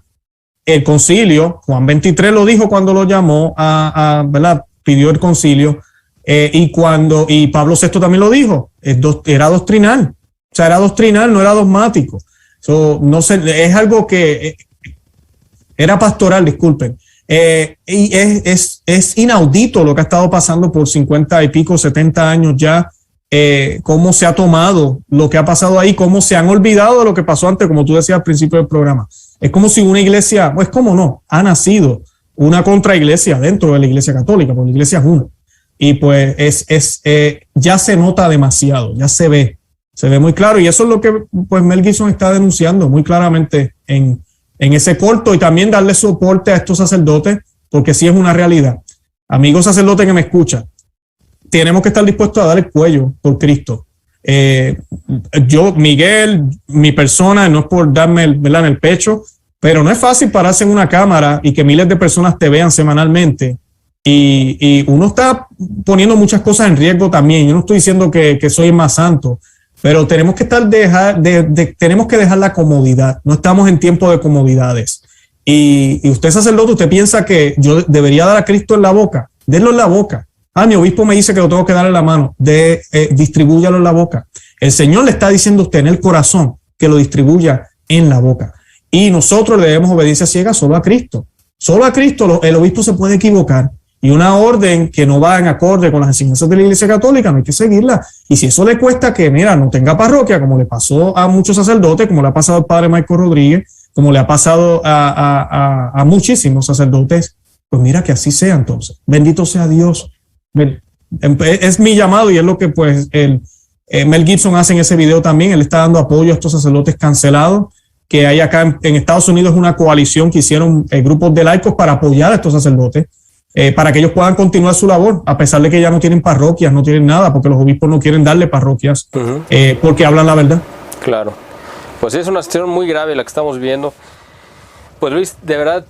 el concilio, Juan 23 lo dijo cuando lo llamó ¿verdad? Pidió el concilio y Pablo VI también lo dijo, era doctrinal. O sea, era doctrinal, no era dogmático. No sé, es algo que era pastoral, disculpen. Y es inaudito lo que ha estado pasando por 50 y pico, 70 años ya, cómo se ha tomado lo que ha pasado ahí, cómo se han olvidado de lo que pasó antes, como tú decías al principio del programa. Es como si una iglesia, pues cómo no, ha nacido una contraiglesia dentro de la iglesia católica, porque la iglesia es una. Y pues ya se nota demasiado, ya se ve muy claro. Y eso es lo que pues Mel Gibson está denunciando muy claramente en ese corto y también darle soporte a estos sacerdotes, porque sí es una realidad. Amigos sacerdotes que me escuchan, tenemos que estar dispuestos a dar el cuello por Cristo. Yo, Miguel, mi persona, no es por darme en el pecho, pero no es fácil pararse en una cámara y que miles de personas te vean semanalmente. Y uno está poniendo muchas cosas en riesgo también. Yo no estoy diciendo que soy más santo, pero tenemos que tenemos que dejar la comodidad. No estamos en tiempo de comodidades. Y usted, sacerdote, usted piensa que yo debería dar a Cristo en la boca. Denlo en la boca. Mi obispo me dice que lo tengo que dar en la mano. Distribúyalo en la boca. El Señor le está diciendo a usted en el corazón que lo distribuya en la boca. Y nosotros le debemos obediencia ciega solo a Cristo. Solo a Cristo el obispo se puede equivocar. Y una orden que no va en acorde con las enseñanzas de la Iglesia Católica no hay que seguirla. Y si eso le cuesta que, no tenga parroquia, como le pasó a muchos sacerdotes, como le ha pasado al padre Michael Rodríguez, como le ha pasado a muchísimos sacerdotes, pues mira que así sea entonces. Bendito sea Dios. Es mi llamado y es lo que pues Mel Gibson hace en ese video también. Él está dando apoyo a estos sacerdotes cancelados, que hay acá en Estados Unidos una coalición que hicieron grupos de laicos para apoyar a estos sacerdotes, para que ellos puedan continuar su labor, a pesar de que ya no tienen parroquias, no tienen nada, porque los obispos no quieren darle parroquias, porque hablan la verdad. Claro, pues es una situación muy grave la que estamos viendo. Pues Luis, de verdad,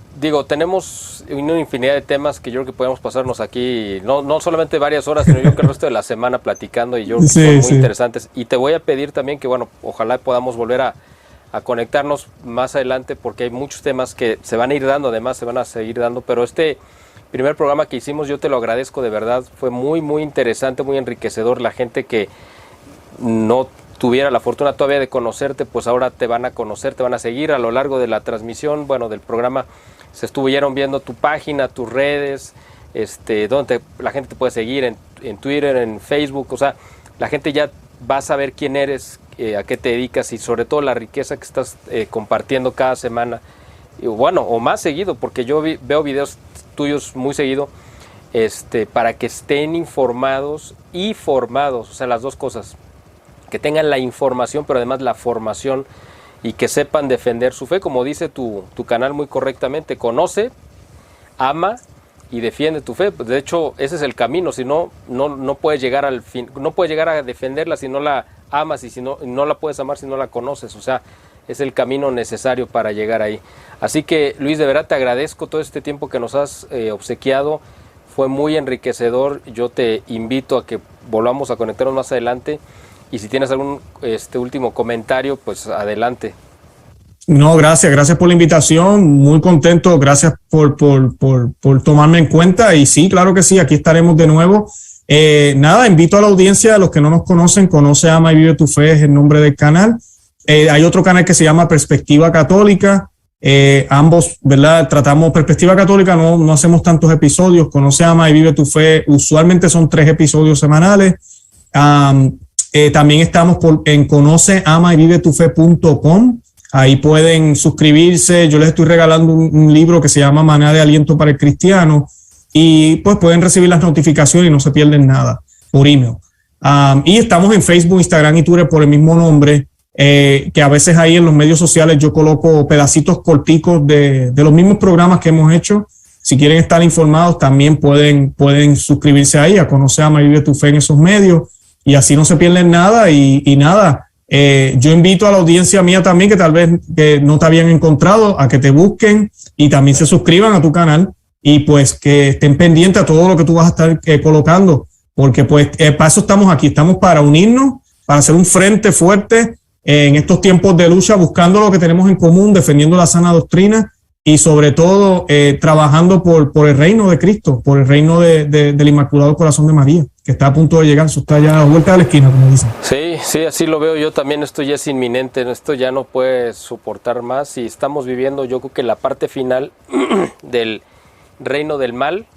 tenemos una infinidad de temas que yo creo que podemos pasarnos aquí, no solamente varias horas, sino yo creo que el resto de la semana platicando, y yo creo que son muy interesantes. Y te voy a pedir también que, ojalá podamos volver a conectarnos más adelante, porque hay muchos temas que se van a ir dando, además se van a seguir dando, pero este primer programa que hicimos, yo te lo agradezco de verdad, fue muy, muy interesante, muy enriquecedor. La gente que no tuviera la fortuna todavía de conocerte, pues ahora te van a conocer, te van a seguir a lo largo de la transmisión, del programa. Se estuvieron viendo tu página, tus redes, donde la gente te puede seguir en Twitter, en Facebook, o sea, la gente ya va a saber quién eres, a qué te dedicas y sobre todo la riqueza que estás compartiendo cada semana, o más seguido, porque yo veo videos tuyos muy seguido, para que estén informados y formados, o sea, las dos cosas, que tengan la información, pero además la formación y que sepan defender su fe, como dice tu canal muy correctamente: conoce, ama y defiende tu fe. Pues de hecho, ese es el camino. Si no, no puedes llegar al fin, no puedes llegar a defenderla si no la amas y si no la puedes amar si no la conoces. O sea, es el camino necesario para llegar ahí. Así que, Luis, de verdad te agradezco todo este tiempo que nos has obsequiado. Fue muy enriquecedor. Yo te invito a que volvamos a conectarnos más adelante. Y si tienes algún último comentario, pues adelante. No, gracias por la invitación, muy contento, gracias por tomarme en cuenta y sí, claro que sí, aquí estaremos de nuevo. Nada, invito a la audiencia, a los que no nos conocen, Conoce, Ama y Vive tu Fe es el nombre del canal. Hay otro canal que se llama Perspectiva Católica, ambos, ¿verdad? Tratamos Perspectiva Católica, no hacemos tantos episodios, Conoce, Ama y Vive tu Fe, usualmente son 3 episodios semanales. También estamos en conoceamaYvivetufe.com. Ahí pueden suscribirse. Yo les estoy regalando un libro que se llama Maná de Aliento para el Cristiano y pues pueden recibir las notificaciones y no se pierden nada por email. Y estamos en Facebook, Instagram y Twitter por el mismo nombre, que a veces ahí en los medios sociales yo coloco pedacitos corticos de los mismos programas que hemos hecho. Si quieren estar informados también pueden suscribirse ahí a Conoce, Ama y Vive tu Fe en esos medios y así no se pierden nada y nada. Yo invito a la audiencia mía también que tal vez que no te habían encontrado a que te busquen y también se suscriban a tu canal y pues que estén pendientes a todo lo que tú vas a estar colocando, porque pues para eso estamos aquí, estamos para unirnos, para hacer un frente fuerte en estos tiempos de lucha, buscando lo que tenemos en común, defendiendo la sana doctrina y sobre todo trabajando por el reino de Cristo, por el reino del Inmaculado Corazón de María, que está a punto de llegar, eso está ya a la vuelta de la esquina, como dicen. Sí, así lo veo yo también, esto ya es inminente, esto ya no puede soportar más y estamos viviendo yo creo que la parte final del reino del mal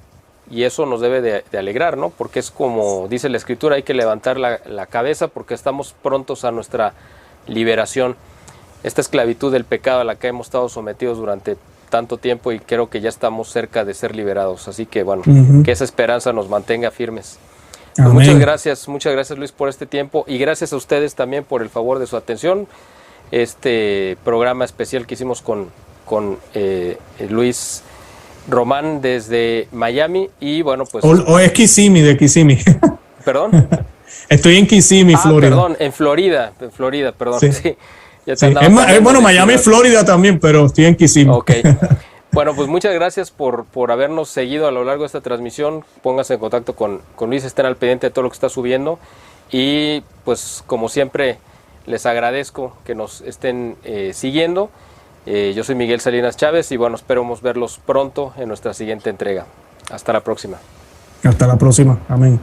y eso nos debe de alegrar, ¿no? Porque es como dice la Escritura, hay que levantar la cabeza porque estamos prontos a nuestra liberación. Esta esclavitud del pecado a la que hemos estado sometidos durante tanto tiempo y creo que ya estamos cerca de ser liberados, así que bueno, que esa esperanza nos mantenga firmes. Pues muchas gracias Luis por este tiempo y gracias a ustedes también por el favor de su atención. Este programa especial que hicimos con Luis Román desde Miami y bueno pues... O es Kissimmee, de Kissimmee. ¿Perdón? Estoy en Kissimmee, Florida. Perdón, en Florida, perdón. Sí. Sí, ya sí. Bueno, Miami, Florida también, pero estoy en Kissimmee. Ok. Bueno, pues muchas gracias por habernos seguido a lo largo de esta transmisión. Pónganse en contacto con Luis, estén al pendiente de todo lo que está subiendo. Y pues como siempre les agradezco que nos estén siguiendo. Yo soy Miguel Salinas Chávez y bueno, esperamos verlos pronto en nuestra siguiente entrega. Hasta la próxima. Hasta la próxima. Amén.